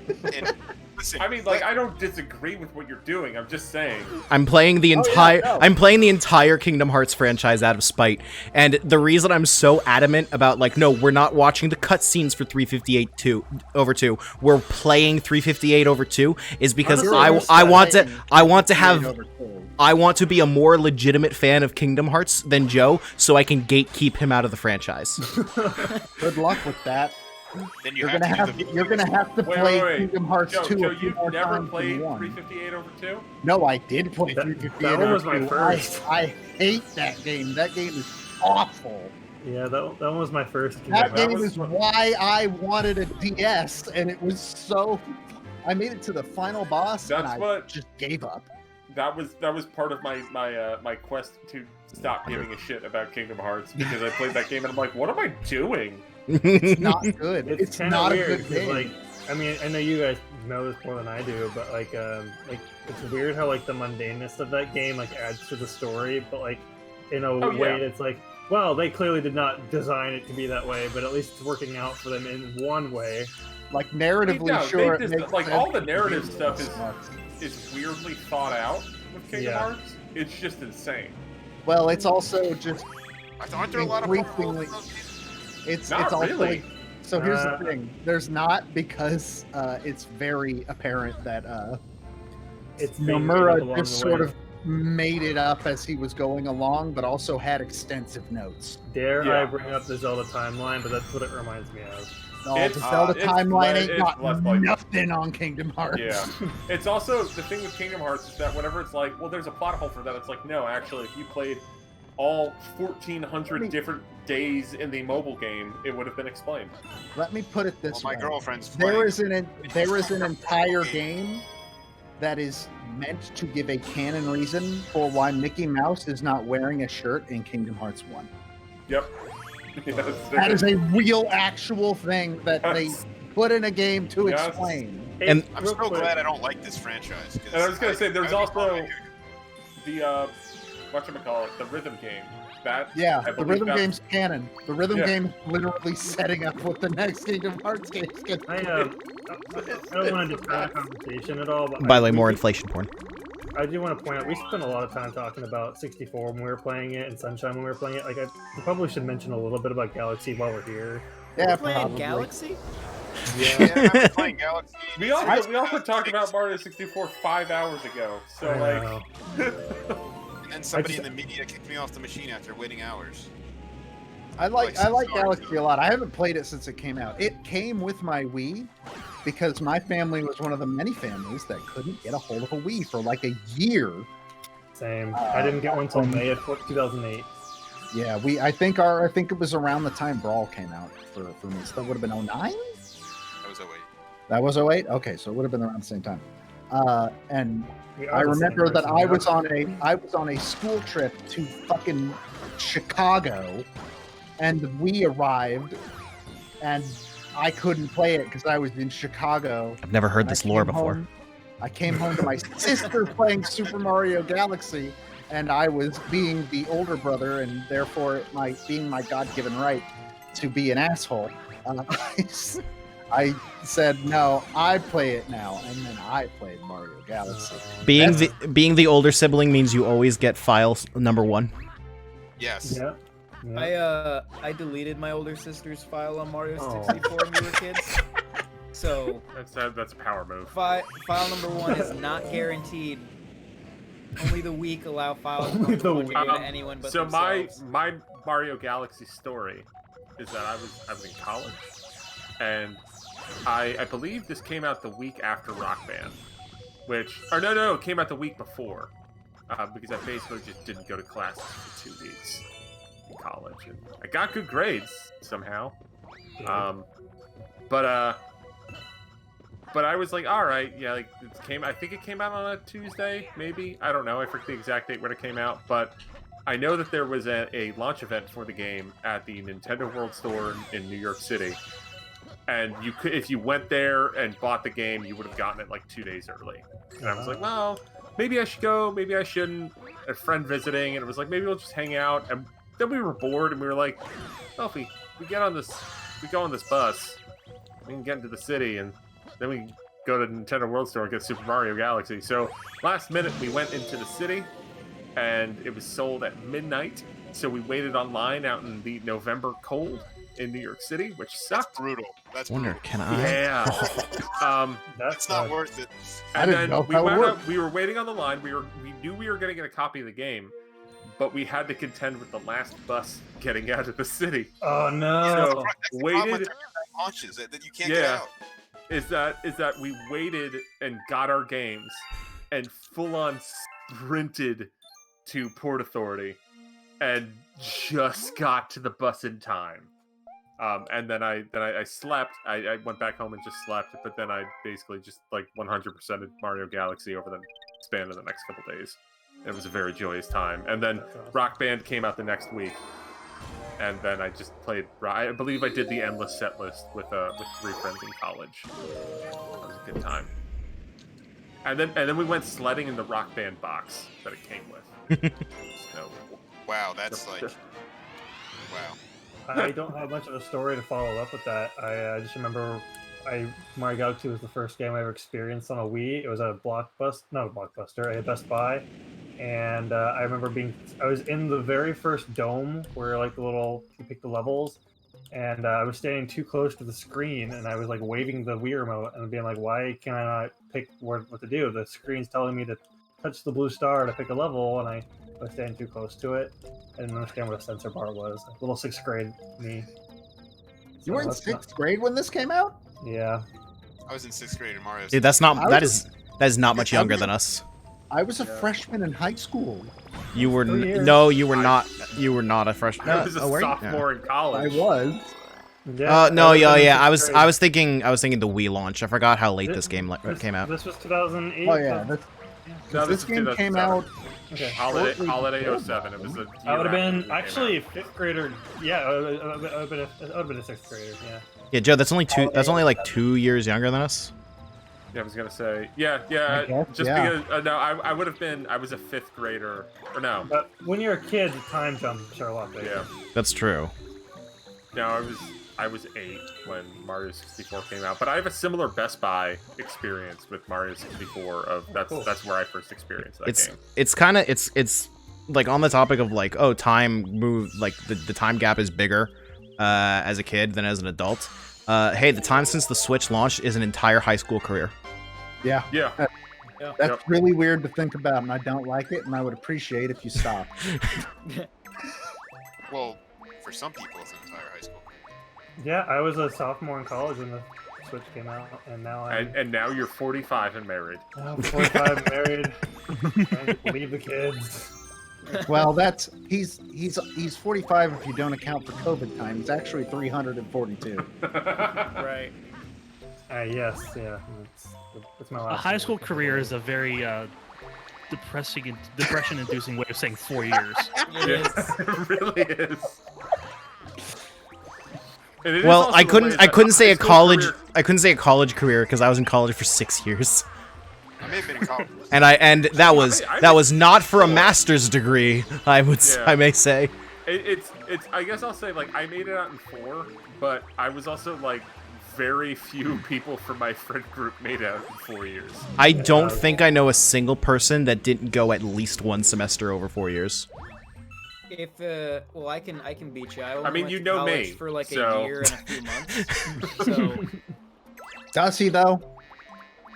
And, listen, I mean, I don't disagree with what you're doing. I'm just saying. I'm playing the Oh, yeah, entire no. I'm playing the entire Kingdom Hearts franchise out of spite. And the reason I'm so adamant about no, we're not watching the cutscenes for 358/2. We're playing 358/2 is because You're I just want to saying I want to 358 have over 2. I want to be a more legitimate fan of Kingdom Hearts than Joe, so I can gatekeep him out of the franchise. Good luck with that. then you You're have gonna to have do the you're gonna have to Wait, play wait. Kingdom Hearts Joe, 2 Joe, a few you've more never times played than 1. 358/2? No, I did play That- 358 that one was over my 2. first. I hate that game. That game is awful. Yeah, that one was my first Kingdom That Hearts. game was is what- why I wanted a DS, and it was so. I made it to the final boss, and That's I what- just gave up. That was part of my quest to stop giving a shit about Kingdom Hearts because I played that game and I'm like, what am I doing? It's not good. It's, It's kinda not weird, a good 'cause, game. I mean, I know you guys know this more than I do, but it's weird how the mundaneness of that game adds to the story, but in a Oh, way yeah. that's well, they clearly did not design it to be that way, but at least it's working out for them in one way. Like narratively, No, sure. they It just- makes like, sense. all the narrative stuff is- Nuts. It's weirdly thought out with Kingdom Yeah. Hearts. It's just insane. Well, it's also just Aren't there a lot of purple increasingly- in those games? it's Not also really. so here's the Uh, thing. There's not because it's very apparent that It's being made up Nomura along just the sort way. of made it up as he was going along, but also had extensive notes. Dare Yeah. I bring up the Zelda timeline, but that's what it reminds me of. No, It's- the Zelda it's timeline le- ain't it's got less like- nothing on Kingdom Hearts. Yeah. It's also the thing with Kingdom Hearts is that whenever it's like, well, there's a plot hole for that. It's like, no, actually, if you played all 1,400 different days in the mobile game, it would have been explained. Let me put it Well, this my way. girlfriend's There playing. is an entire game that is meant to give a canon reason for why Mickey Mouse is not wearing a shirt in Kingdom Hearts 1. Yep. That is a real, actual thing that they put in a game to Yes. explain. Hey, And- I'm real so quick, glad I don't like this franchise. 'cause And I was gonna say, there's I would also- probably- the whatchamacallit, the rhythm game. That Yeah, I the believe rhythm that's- game's canon. The rhythm Yeah. game is literally setting up what the next Kingdom Hearts game is going I to don't want to distract the conversation at all, but By I the way, more really- inflation porn. I do want to point out we spent a lot of time talking about 64 when we were playing it and Sunshine when we were playing it. Like, we probably should mention a little bit about Galaxy while we're here. Yeah, Playing probably. Galaxy? Yeah, I was playing Galaxy. We also talked about Mario 64 5 hours ago. So I like, know. And then somebody in the media kicked me off the machine after waiting hours. I like Like, Galaxy a lot. I haven't played it since it came out. It came with my Wii because my family was one of the many families that couldn't get a hold of a Wii for like a year. Same. I didn't get one until May of 2008. Yeah, I think it was around the time Brawl came out for me. So that would have been 09? That was 08. That was 08? Okay, so it would have been around the same time. And We I are the same remember that person, I yeah. was on a school trip to fucking Chicago, and we arrived, and I couldn't play it because I was in Chicago. I've never heard And I this lore came before. home- I came home to my sister playing Super Mario Galaxy, and I was being the older brother, and therefore being my God-given right to be an asshole. I said, no, I play it now, and then I played Mario Galaxy. Being the older sibling means you always get file number 1. Yes. Yeah. Yeah. I deleted my older sister's file on Mario Oh. 64 when we were kids. So that's a power move. file number 1 is not guaranteed. Only the weak allow file Only number the 1 to weak. go to anyone but So themselves. my Mario Galaxy story is that I was in college, and I believe this came out the week after Rock Band, it came out the week before, because I basically just didn't go to classes for 2 weeks in college, and I got good grades somehow. But I was like, all right, yeah, like I think it came out on a Tuesday, maybe. I don't know. I forget the exact date when it came out, but I know that there was a launch event for the game at the Nintendo World Store in New York City, and you could, if you went there and bought the game, you would have gotten it like 2 days early. And I was like, well, maybe I should go, maybe I shouldn't. A friend visiting, and it was like, maybe we'll just hang out. And then we were bored, and we were like, well, if we go on this bus, we can get into the city, and then we can go to Nintendo World Store and get Super Mario Galaxy. So last minute, we went into the city, and it was sold at midnight. So we waited online out in the November cold in New York City, which That's sucked. brutal. That's Wonder, brutal. can I? Yeah. That's not worth it. I And didn't then know if we that would wound work. up, we were waiting on the line. We knew we were going to get a copy of the game, but we had to contend with the last bus getting out of the city. Oh no. So That's the problem with waited. launches that you can't get Yeah. out. Is that we waited and got our games and full on sprinted to Port Authority and just got to the bus in time. And then I slept. I went back home and just slept, but then I basically just like 100%ed Mario Galaxy over the span of the next couple days. It was a very joyous time. And then That's awesome. Rock Band came out the next week, and then I just played. I believe I did the endless set list with 3 friends in college. That was a good time. And then we went sledding in the Rock Band box that it came with. So, Wow, that's like, wow. I don't have much of a story to follow up with that. I just remember Mario Galaxy was the first game I ever experienced on a Wii. It was a a Best Buy. And I remember I was in the very first dome where like you pick the levels, and I was standing too close to the screen, and I was like waving the Wii remote and being like, why can I not pick what to do? The screen's telling me to touch the blue star to pick a level, and I was standing too close to it. I didn't understand what a sensor bar was. Like, little 6th grade me. You were in that's not- 6th grade when this came out? Yeah. I was in 6th grade in Mario. Dude, that was- is not much I younger was- than us. I was a Yeah. freshman in high school. You were 3 years. no, you were I- not. You were not a freshman. I was a Oh, were you? sophomore in college. I was. Yeah, No, I was in yeah. 6th grade. I was thinking the Wii launch. I forgot how late this game came out. This was 2008. Oh yeah, No, this is game came 2007. out. Okay. shortly Holiday before 07. It was the I would have year after been it came actually a out. 5th grader. Yeah, I would have been a 6th grader. Yeah. Yeah, Joe, that's only like 2 years younger than us. Yeah, I was gonna say. Yeah. I guess, Just yeah. because. No, I would have been. I was a 5th grader. Or no. But when you're a kid, the time jumps are a lot bigger. Yeah. That's true. No, I was I was 8 when Mario 64 came out, but I have a similar Best Buy experience with Mario 64. That's where I first experienced that game. It's kind of it's like on the topic of like, oh, time move, like the time gap is bigger as a kid than as an adult. Hey, the time since the Switch launched is an entire high school career. Yeah. Yeah. That's really weird to think about, and I don't like it, and I would appreciate if you stopped. Well, for some people, it's an entire high school. Yeah, I was a sophomore in college when the Switch came out, and now I'm And now you're 45 and married. 45, married, trying to leave the kids. Well, he's 45 if you don't account for COVID time. He's actually 342. Right. Yes, yeah, that's my last. A high school career is a very depression-inducing way of saying 4 years. It really is. And it is Well, also I the way that couldn't say high a school college career- I couldn't say a college career because I was in college for 6 years. I may have been in college. And that was I was not for a master's degree. I may say. It's I guess I'll say like I made it out in 4, but I was also like very few people from my friend group made it out in 4 years. I don't think I know a single person that didn't go at least one semester over 4 years. If well, I can beat you. I mean, went you to know college me, for like so- a year and a few months. So Does he though?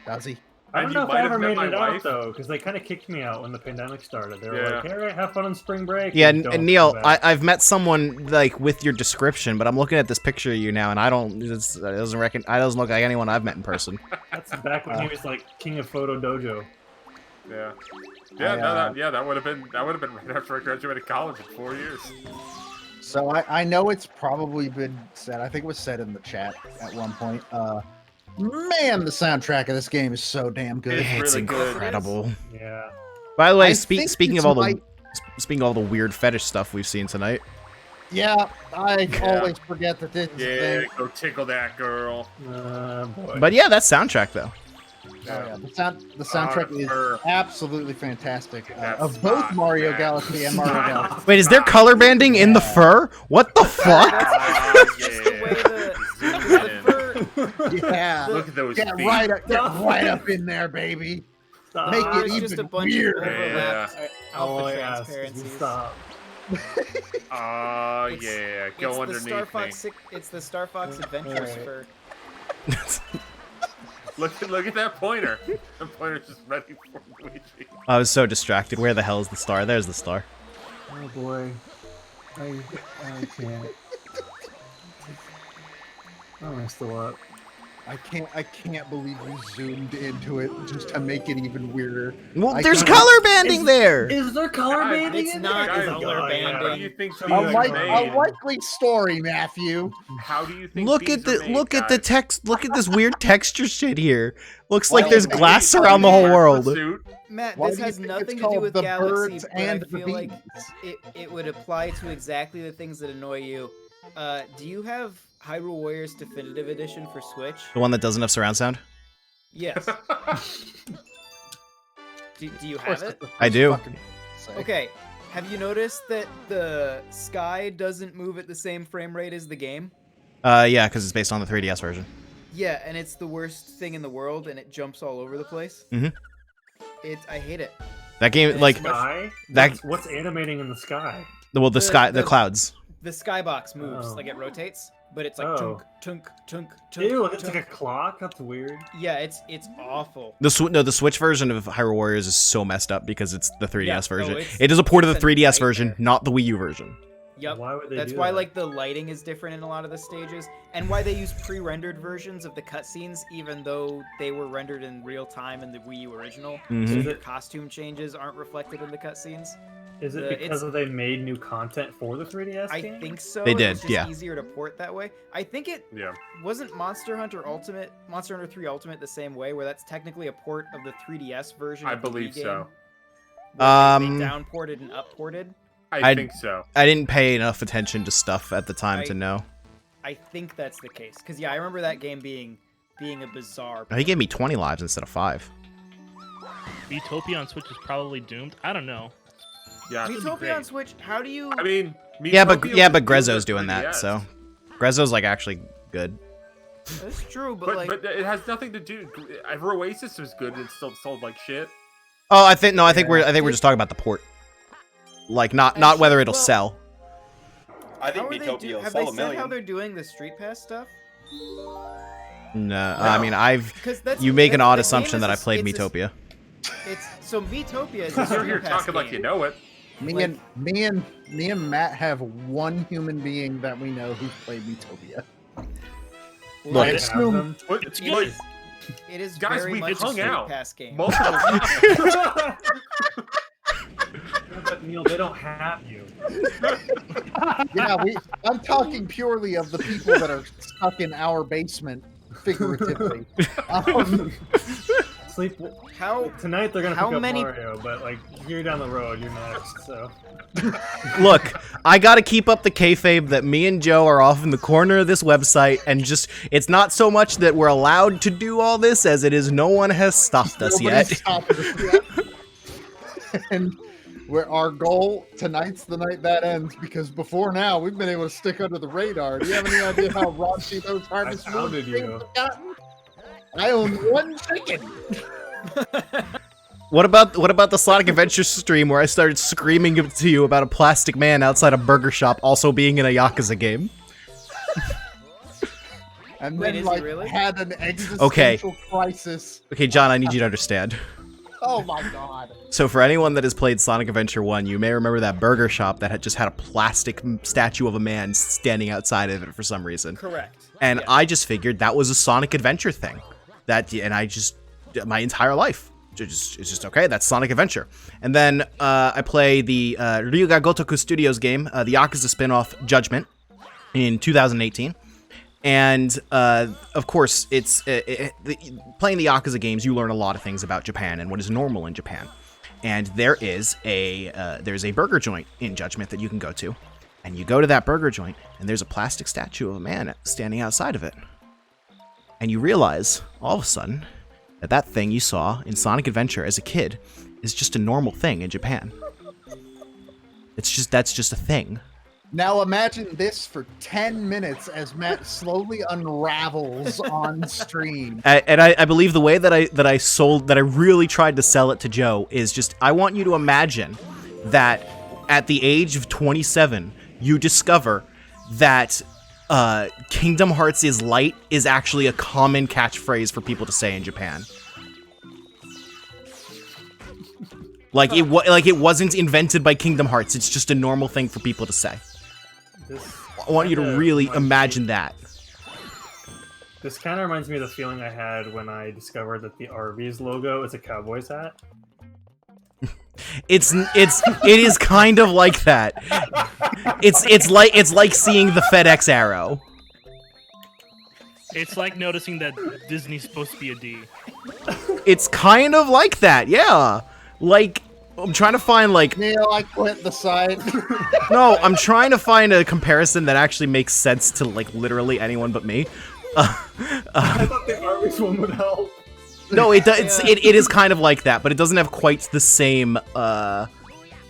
Does he? I And don't you know if might I have ever met made my it out wife. though, because they kind of kicked me out when the pandemic started. They were Yeah. like, "Hey, right, have fun on spring break." Yeah, and don't and Neil, come back." I've met someone like with your description, but I'm looking at this picture of you now, and I don't. It doesn't look like anyone I've met in person. That's back when he was like king of Photo Dojo. Yeah. That would have been right after I graduated college in 4 years. So I know it's probably been said. I think it was said in the chat at one point. Man, the soundtrack of this game is so damn good. It's It's really good. incredible. Yeah. By the way, I think speaking this of all the might- speaking of all the weird fetish stuff we've seen tonight, Yeah, I always forget that this is a Yeah, thing. go tickle that girl. Boy. but yeah, that's soundtrack though. Oh, yeah. The soundtrack is Fur. absolutely fantastic That's of both hot, Mario man. Galaxy and Mario Galaxy. Wait, is there color banding in the fur? What the fuck? that's just the way the fur. Yeah, Look at those get feet. right up in there, baby. Stop. Make it There's just a even bunch weirder. of overlapped Oh, alpha yes, transparencies. stop. Oh, It's- yeah. It's Go the underneath Star me. Fox. It's the Star Fox Adventures Alright. fur. Look at that pointer. The pointer's just ready for Luigi. I was so distracted. Where the hell is the star? There's the star. Oh boy. I can't. Oh, I'm still up. I can't believe you zoomed into it just to make it even weirder. Well, I there's can't- color banding there. Is there color Guys, banding it's in not there? color How banding. do you think these A, are a made? likely story, Matthew. How do you think Look these at the are made, look at the guys? text. Look at this weird texture shit here. Looks like Why there's do you glass think- around the whole world. Suit? Matt, Why this do you has think nothing it's to do called with the Galaxy, birds but and I the feel like bees? it would apply to exactly the things that annoy you. Do you have Hyrule Warriors Definitive Edition for Switch? The one that doesn't have surround sound. Yes. do you have it? I do. Okay. Have you noticed that the sky doesn't move at the same frame rate as the game? Yeah, because it's based on the 3DS version. Yeah, and it's the worst thing in the world, and it jumps all over the place. Mhm. I hate it. That game, It's like Sky? that. What's animating in the sky? Well, the sky, the the- clouds. The skybox moves, Oh. like it rotates, but it's like Oh. tunk, tunk, tunk, tunk. Ew, it's tunk. like a clock? That's weird. Yeah, it's awful. The Switch version of Hyrule Warriors is so messed up because it's the 3DS Yeah, no, version. it's- It is a port of the it's a 3DS version, nightmare. not the Wii U version. Yep. Why would they That's do why that? like the lighting is different in a lot of the stages, and why they use pre-rendered versions of the cutscenes, even though they were rendered in real time in the Wii U original. So Mhm. your costume changes aren't reflected in the cutscenes. Is it it's- because they made new content for the 3DS I game? think so. They It did, was just yeah. easier to port that way. I think it Yeah. wasn't Monster Hunter 3 Ultimate the same way, where that's technically a port of the 3DS version. I of the believe Wii game, so. where they Um, downported and upported. I I'd- think so. I didn't pay enough attention to stuff at the time to know. I think that's the case, because yeah, I remember that game being a bizarre. He gave me 20 lives instead of 5. Utopia on Switch is probably doomed. I don't know. Yeah. Utopia on Switch. How do you? I mean, Yeah, but Miitopia was Grezzo's good doing for that, 3DS. so Grezzo's like actually good. That's true, but But like, but it has nothing to do. Oasis was good. It still sold like shit. Oh, I think we're Yeah. just talking about the port. Like not Actually, whether it'll well- sell. I how think are they Metopia will have sell they a said how million. they're doing the Street Pass stuff? No, I mean I've Because that's you make an odd the game assumption is that a- I played it's a- Metopia. It's so Metopia is a You're Street here Pass talking like game. you know it. Me and Matt have one human being that we know who's played Utopia. Look, I Have assume them. What, It's It good. is, it is Guys, very we've much a hung Street out Pass game. multiple times. But Neil, they don't have you. Yeah, I'm talking purely of the people that are stuck in our basement, figuratively. Sleep. How Tonight they're gonna How pick up many- Mario, but like you're down the road, you're next. So Look, I gotta keep up the kayfabe that me and Joe are off in the corner of this website, and just it's not so much that we're allowed to do all this as it is no one has stopped us Nobody's yet. stopping us yet. And our goal tonight's the night that ends, because before now we've been able to stick under the radar. Do you have any idea how raunchy those Harvest Moon founded things you. have gotten? I own one chicken. What about the Sonic Adventure stream where I started screaming to you about a plastic man outside a burger shop also being in a Yakuza game? And Wait, then is he like really? had an existential crisis. Okay, John, I need you to understand. Oh my god. So for anyone that has played Sonic Adventure 1, you may remember that burger shop that had just had a plastic statue of a man standing outside of it for some reason. correct? And I just figured that was a Sonic Adventure thing. And I just, my entire life, it's just okay, that's Sonic Adventure. And then I play the Ryuga Gotoku Studios game, the Yakuza spin-off Judgment, in 2018. And of course, it's playing the Yakuza games. You learn a lot of things about Japan and what is normal in Japan. And there's a burger joint in Judgment that you can go to, and you go to that burger joint, and there's a plastic statue of a man standing outside of it. And you realize all of a sudden that thing you saw in Sonic Adventure as a kid is just a normal thing in Japan. That's just a thing. Now imagine this for 10 minutes as Matt slowly unravels on stream. And I believe the way that I really tried to sell it to Joe is just, I want you to imagine that at the age of 27, you discover that Kingdom Hearts is light is actually a common catchphrase for people to say in Japan. Like it wasn't invented by Kingdom Hearts. It's just a normal thing for people to say. I want you to really imagine that. This kind of reminds me of the feeling I had when I discovered that the Arby's logo is a cowboy's hat. It is kind of like that. It's like seeing the FedEx arrow. It's like noticing that Disney's supposed to be a D. It's kind of like that, yeah. Like, I'm trying to find like Neil, I quit the site. no, I'm trying to find a comparison that actually makes sense to like literally anyone but me. I thought the Arby's one would help. No, it does. It is kind of like that, but it doesn't have quite the same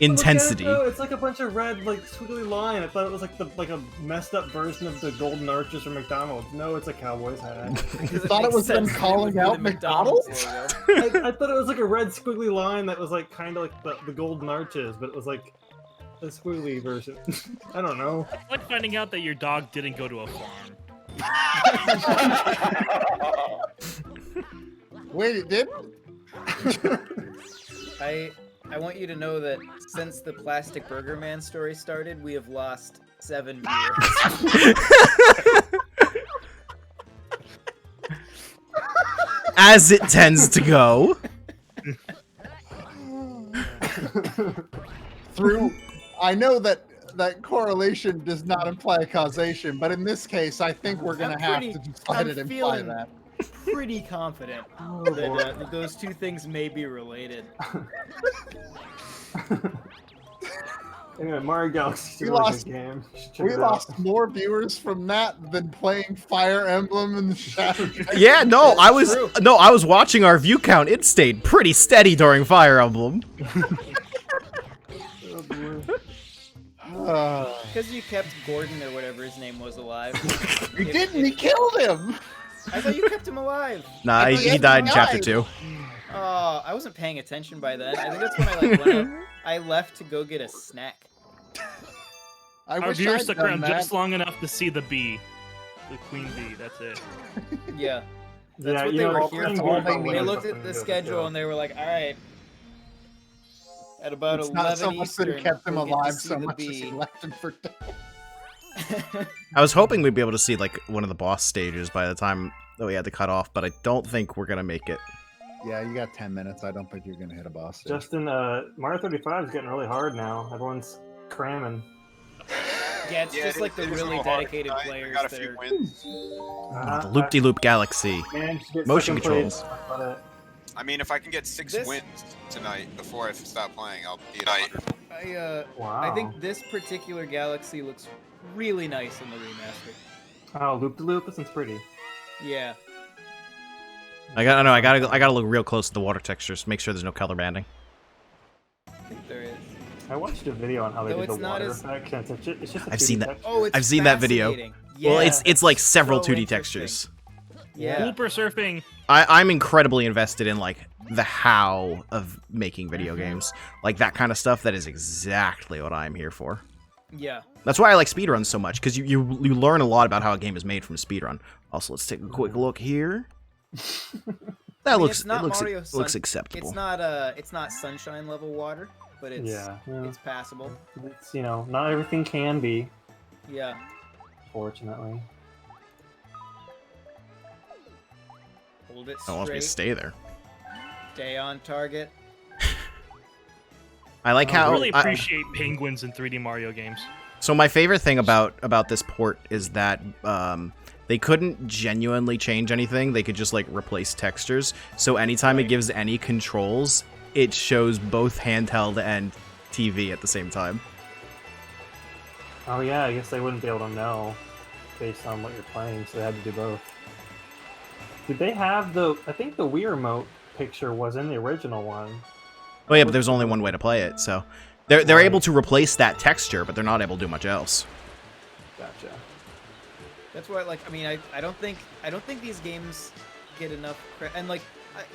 intensity. Look at it, though. It's like a bunch of red, like squiggly line. I thought it was like a messed up version of the golden arches from McDonald's. No, it's a cowboy's hat. You thought it was them calling out McDonald's? I thought it was like a red squiggly line that was like kind of like the golden arches, but it was like a squiggly version. I don't know. It's like finding out that your dog didn't go to a farm. Wait, it didn't? I want you to know that since the Plastic Burger Man story started, we have lost 7 viewers. As it tends to go. I know that correlation does not imply causation, but in this case, I think we're gonna have to just let it imply feeling that. pretty confident that those two things may be related. Anyway, Mario Galaxy We is a really lost- good game. You should check We it out. lost more viewers from that than playing Fire Emblem and the Shadow. Yeah, no, I was true. watching our view count. It stayed pretty steady during Fire Emblem. Because because you kept Gordon or whatever his name was alive. He didn't. He killed him. I thought you kept him alive. Nah, At the he end, died in he chapter died. 2. Oh, I wasn't paying attention by then. I think that's when I like went out. I left to go get a snack. I Our wish viewers I'd stuck done around that. just long enough to see the bee. The queen bee, that's it. Yeah. That's Yeah, what you they know, were all here playing for. all they Gordon need. They was looked something at the to do. schedule and they were like, all right. At about It's 11 not so much that Eastern, he kept him we'll get to alive see so the much as he bee. left him for dead. I was hoping we'd be able to see like one of the boss stages by the time that we had to cut off, but I don't think we're gonna make it. Yeah, you got 10 minutes. I don't think you're gonna hit a boss. stage. Justin, Mario 35 is getting really hard now. Everyone's cramming. Yeah, it's just like the it is a really little hard dedicated tonight. I players got a that few are. wins. The loop-de-loop galaxy. Motion controls. I mean, if I can get 6 This- wins tonight before I stop playing, I'll be at 100. Wow. I think this particular galaxy looks really nice in the remaster. Oh, loop de loop. This one's pretty. Yeah. I gotta look real close to the water textures, make sure there's no color banding. I think there is. I watched a video on how they Though did the it's not water as- effect. And it's just a I've 2D seen that. texture. Oh, it's I've seen that video. fascinating. Well, Yeah, it's like several so 2D interesting. textures. Yeah. Looper surfing. I'm incredibly invested in like the how of making video games, like that kind of stuff. That is exactly what I'm here for. Yeah. That's why I like speedruns so much, because you learn a lot about how a game is made from a speedrun. Also, let's take a quick look here. That mean, looks it's not Mario looks Sun- acceptable. It's not sunshine level water, but it's Yeah. it's passable. It's, not everything can be, Yeah. fortunately. Hold it I want me to straight. stay there. Stay on target. I like I how really appreciate penguins in 3D Mario games. So my favorite thing about this port is that they couldn't genuinely change anything. They could just like replace textures. So anytime it gives any controls, it shows both handheld and TV at the same time. Oh yeah, I guess they wouldn't be able to know based on what you're playing, so they had to do both. Did they have I think the Wii Remote picture was in the original one. Oh yeah, but there's only one way to play it. So they're able to replace that texture, but they're not able to do much else. Gotcha. That's why, like, I mean, I don't think these games get enough credit. And like,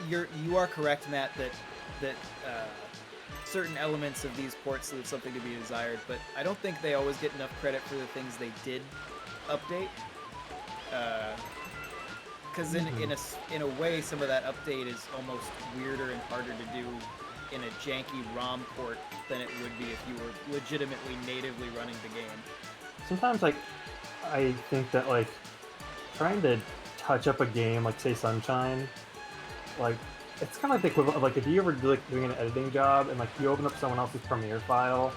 you are correct, Matt, that certain elements of these ports leave something to be desired. But I don't think they always get enough credit for the things they did update. Because in a way, some of that update is almost weirder and harder to do in a janky ROM port than it would be if you were legitimately natively running the game. Sometimes, like, I think that, like, trying to touch up a game, like, say, Sunshine, like, it's kind of like the equivalent of, like, if you ever do, like, doing an editing job and, like, you open up someone else's Premiere file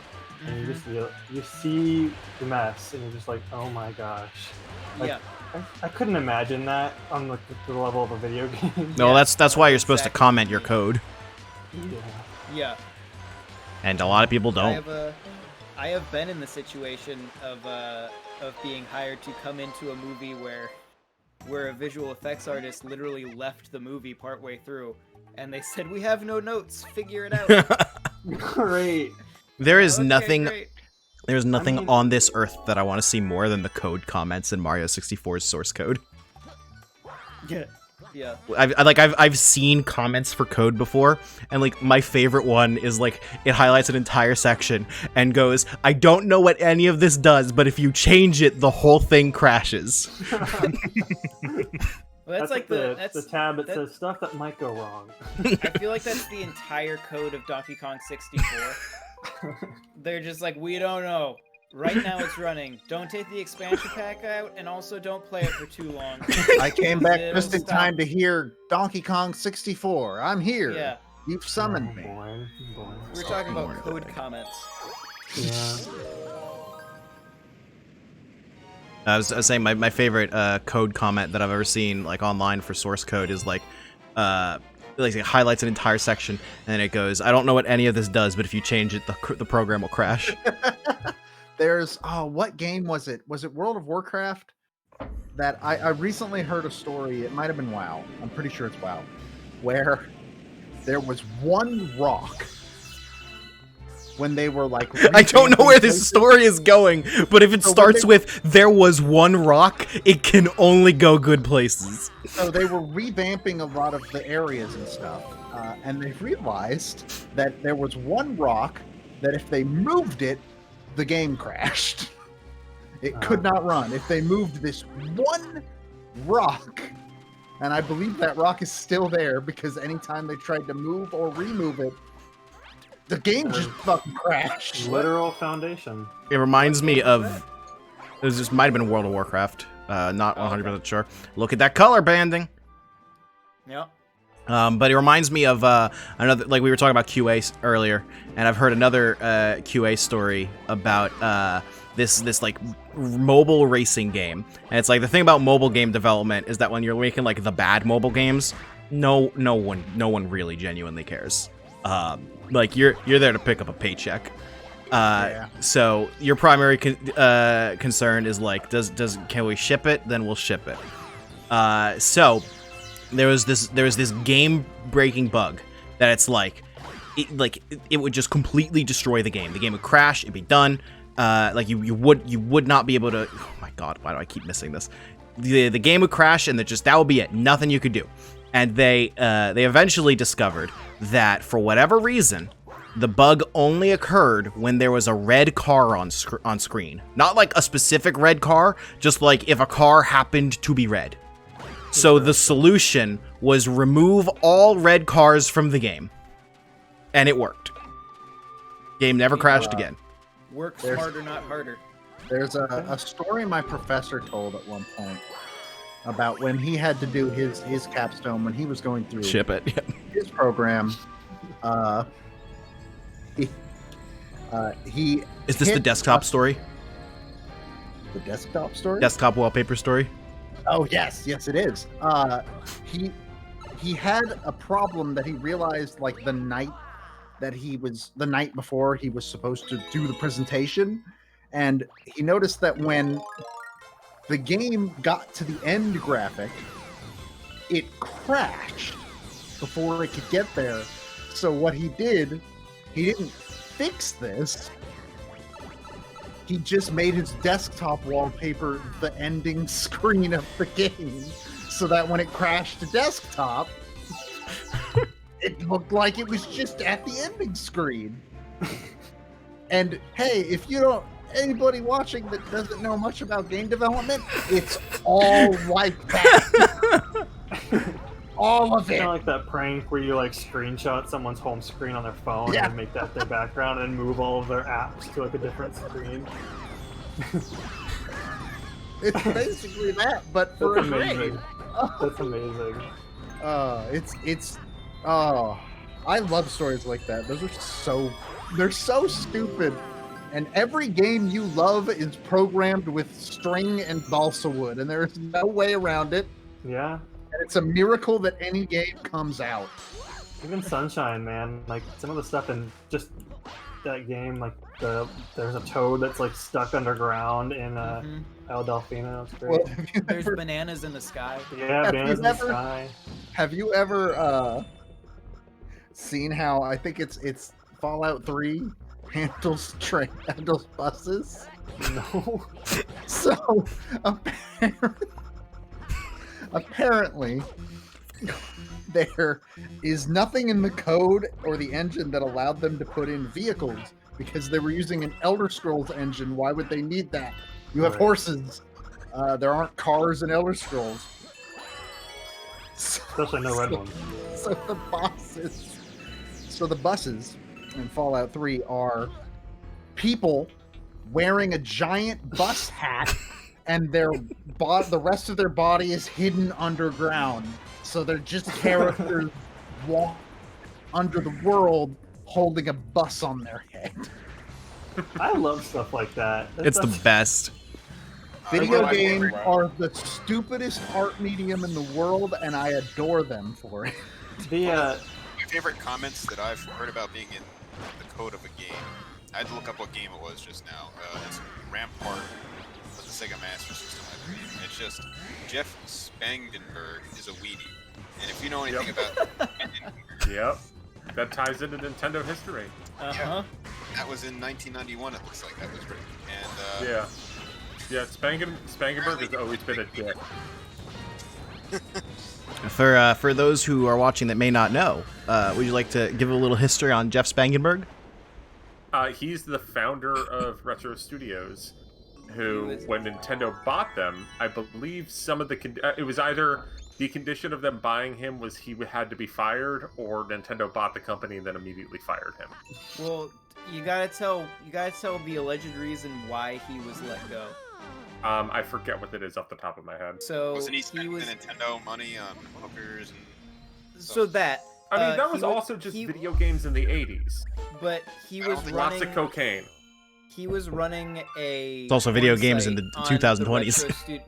and you just, you see the mess and you're just like, oh my gosh. Like, Yeah. I couldn't imagine that on, like, the level of a video game. No, Yeah, that's why you're supposed to exactly. comment your code, Yeah. Yeah. and a lot of people don't. I have been in the situation of being hired to come into a movie where a visual effects artist literally left the movie partway through, and they said, "We have no notes. Figure it out." Great. There is Okay, nothing. great. There's nothing mean- on this earth that I want to see more than the code comments in Mario 64's source code. Yeah. Yeah. I've seen comments for code before, and like my favorite one is like it highlights an entire section and goes, "I don't know what any of this does, but if you change it, the whole thing crashes." Well, that's like the tab that that- says stuff that might go wrong. I feel like that's the entire code of Donkey Kong 64. They're just like, we don't know. Right now it's running. Don't take the expansion pack out, and also don't play it for too long. I came back It'll just in stop. time to hear Donkey Kong 64. I'm here. Yeah, You've summoned me. Boy. we're talking about code comments. Yeah. I was saying my favorite code comment that I've ever seen like online for source code is like it highlights an entire section and then it goes, "I don't know what any of this does, but if you change it, the program will crash." There's what game was it? Was it World of Warcraft? That I recently heard a story. It might have been WoW. I'm pretty sure it's WoW, where there was one rock when they were like. I don't know where this places. story is going, but if it So when starts they- with "there was one rock," it can only go good places. So they were revamping a lot of the areas and stuff, and they realized that there was one rock that if they moved it, the game crashed. It could not run. If they moved this one rock, and I believe that rock is still there because anytime they tried to move or remove it, the game just fucking crashed. Literal foundation. It reminds me of. This might have been World of Warcraft. Not 100% sure. Look at that color banding. Yep. But it reminds me of another, like we were talking about QA earlier, and I've heard another QA story about this like mobile racing game. And it's like the thing about mobile game development is that when you're making like the bad mobile games, no one really genuinely cares. Like you're there to pick up a paycheck. So your primary concern is like, can we ship it? Then we'll ship it. So there was this game-breaking bug that it's like, it would just completely destroy the game. The game would crash. It'd be done. Like you would not be able to. Oh my god, why do I keep missing this? The game would crash, and that would be it. Nothing you could do. And they eventually discovered that for whatever reason, the bug only occurred when there was a red car on screen. Not like a specific red car, just like if a car happened to be red. So the solution was remove all red cars from the game. And it worked. Game never crashed again. Work There's- smarter, not harder. There's a story my professor told at one point about when he had to do his capstone when he was going through Ship it. Yeah. his program. He Is this the hit desktop story? the desktop story? Desktop wallpaper story? Oh yes, it is. He had a problem that he realized like the night before he was supposed to do the presentation, and he noticed that when the game got to the end graphic, it crashed before it could get there. So what he did, he didn't fix this. He just made his desktop wallpaper the ending screen of the game, so that when it crashed to desktop, it looked like it was just at the ending screen. And hey, if you don't, anybody watching that doesn't know much about game development, it's all like that. All of it. Kind of like that prank where you like screenshot someone's home screen on their phone Yeah. and make that their background and move all of their apps to like a different screen. It's basically that, but for That's a amazing. grade. That's amazing. I love stories like that. They're so stupid. And every game you love is programmed with string and balsa wood, and there's no way around it. Yeah. And it's a miracle that any game comes out. Even Sunshine, man. Like some of the stuff in just that game, like there's a toad that's like stuck underground in Mhm. El Delfino. It's great. Well, have you There's ever, bananas in the sky. Yeah, have bananas you in the ever- sky. have you ever seen how I think it's Fallout 3 handles buses? No. So apparently there is nothing in the code or the engine that allowed them to put in vehicles because they were using an Elder Scrolls engine. Why would they need that? You have Right. horses. There aren't cars in Elder Scrolls. Especially no red ones. So the buses in Fallout 3 are people wearing a giant bus hat, and the rest of their body is hidden underground. So they're just characters walk under the world holding a bus on their head. I love stuff like that. It's the best. Video like games it, bro. are the stupidest art medium in the world, and I adore them for it. the My favorite comments that I've heard about being in the code of a game. I had to look up what game it was just now. It's Rampart for the Sega Master System, I believe. It's just Jeff Spangenberg is a weenie, and if you know anything about Yep. That ties into Nintendo history. Uh huh. That was in 1991. It looks like that was written. And Yeah, Spangenberg has always been a dick. For those who are watching that may not know, would you like to give a little history on Jeff Spangenberg? He's the founder of Retro Studios, who, when Nintendo bought them, I believe some of the it was either the condition of them buying him was he had to be fired, or Nintendo bought the company and then immediately fired him. Well, you gotta tell the alleged reason why he was let go. I forget what it is off the top of my head. So wasn't he spending the Nintendo money on hookers and so that I mean, that was he also just video games in the 80s. But he was Lots running of cocaine. He was running a. It's also video porn games in site the on 2020s. Retro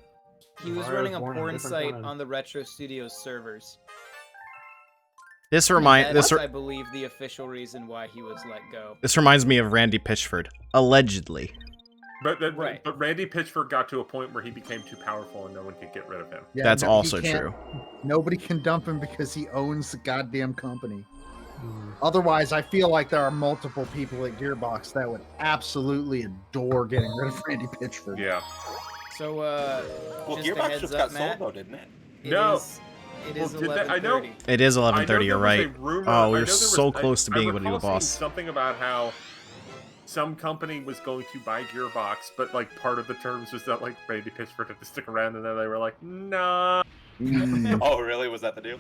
he was Mario's running a born in a porn different site time. on the Retro Studios servers. This That's, I believe, the official reason why he was let go. This reminds me of Randy Pitchford, allegedly. But Right. but Randy Pitchford got to a point where he became too powerful and no one could get rid of him. Yeah, That's no, he also can't- true. Nobody can dump him because he owns the goddamn company. Otherwise, I feel like there are multiple people at Gearbox that would absolutely adore getting rid of Randy Pitchford. Yeah. So, Well, just a Gearbox heads just up, got Matt. sold, though, didn't it? No. It Well, is did they- I know- 11:30. It is I know 11:30. You're there was a right. rumor- Oh, I we know were there was- so close to I being able to do a recall seeing boss. Something about how some company was going to buy Gearbox, but like part of the terms was that like Randy Pitchford had to stick around, and then they were like, nah. Mm. Oh, really? Was that the deal?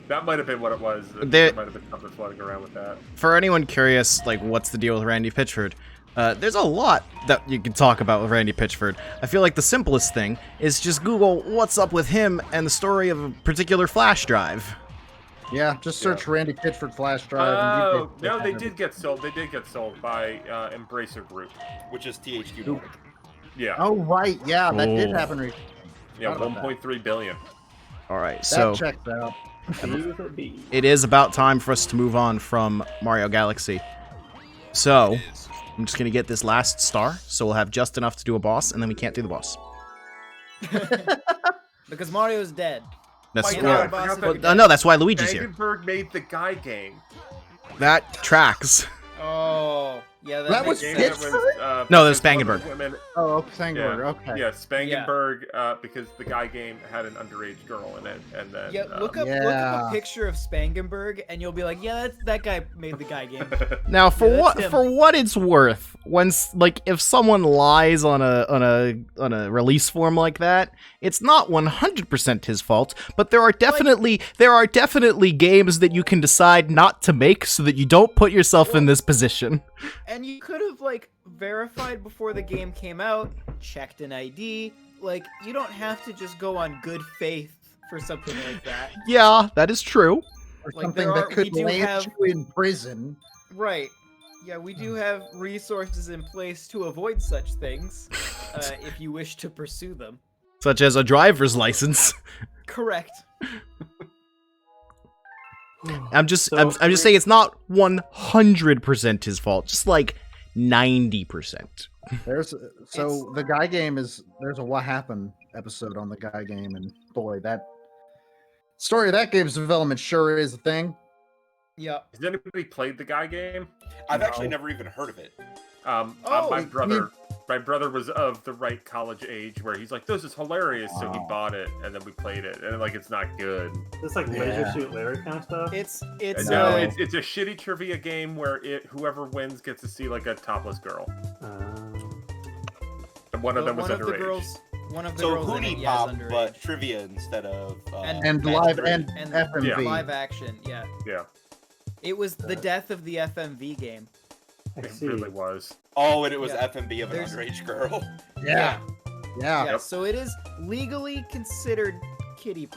That might have been what it was. There- There might have been something floating around with that. For anyone curious, like, what's the deal with Randy Pitchford? There's a lot that you can talk about with Randy Pitchford. I feel like the simplest thing is just Google what's up with him and the story of a particular flash drive. Yeah, just search Randy Pitchford flash drive. Oh, and you no, get- they did get sold. They did get sold by Embracer Group. Which is THQ Nordic. Yeah. Oh, right. Yeah, that did Oh. happen. Yeah, forgot about that. 1.3 billion. All right, That so checks out. B for B. it is about time for us to move on from Mario Galaxy. So it is. I'm just gonna get this last star, so we'll have just enough to do a boss, and then we can't do the boss. Because Mario's dead. That's My God, well, I forgot that- that- no, that's why Luigi's here. Spangenberg made the Guy game. That tracks. Oh, yeah. That was Game makes that sense. Pitchford? No, that was because one of Spangenberg. the women- Oh, Sangberg. Yeah. Okay. Yeah, Spangenberg, because the Guy game had an underage girl in it, and then Yeah, look up Yeah. a picture of Spangenberg, and you'll be like, yeah, that guy made the guy game. Now, Yeah, that's him. for what it's worth, like if someone lies on a release form like that, it's not 100% his fault. But there are definitely games that you can decide not to make so that you don't put yourself in this position. And you could have like verified before the game came out, checked an ID. Like you don't have to just go on good faith for something like that. Yeah, that is true. Or Like, something there that are- could we do land have- you in prison. Right. Yeah, we do have resources in place to avoid such things, if you wish to pursue them. Such as a driver's license. Correct. I'm just So- I'm just saying it's not 100% his fault. Just like 90%. There's the Guy game is there's a What Happened episode on the Guy game, and boy, that story of that game's development sure is a thing. Yeah. Has anybody played the Guy game? I've actually No. never even heard of it. Oh, My brother was of the right college age where he's like, "This is hilarious," so he Wow. bought it, and then we played it, and like it's not good. This like laser Yeah. shoot Larry kind of stuff. It's No, it's a shitty trivia game where whoever wins gets to see like a topless girl, and one of them was one of the underage. girls. One of the So girls in Hootie it, Pop, underage. but trivia instead of. And that's live true. and FMV. live action. Yeah. Yeah, It was the death of the FMV game. I it see. really was. Oh, and it was Yeah. FMB of an There's- underage girl. Yeah. Yeah. Yeah. So it is legally considered kiddie porn.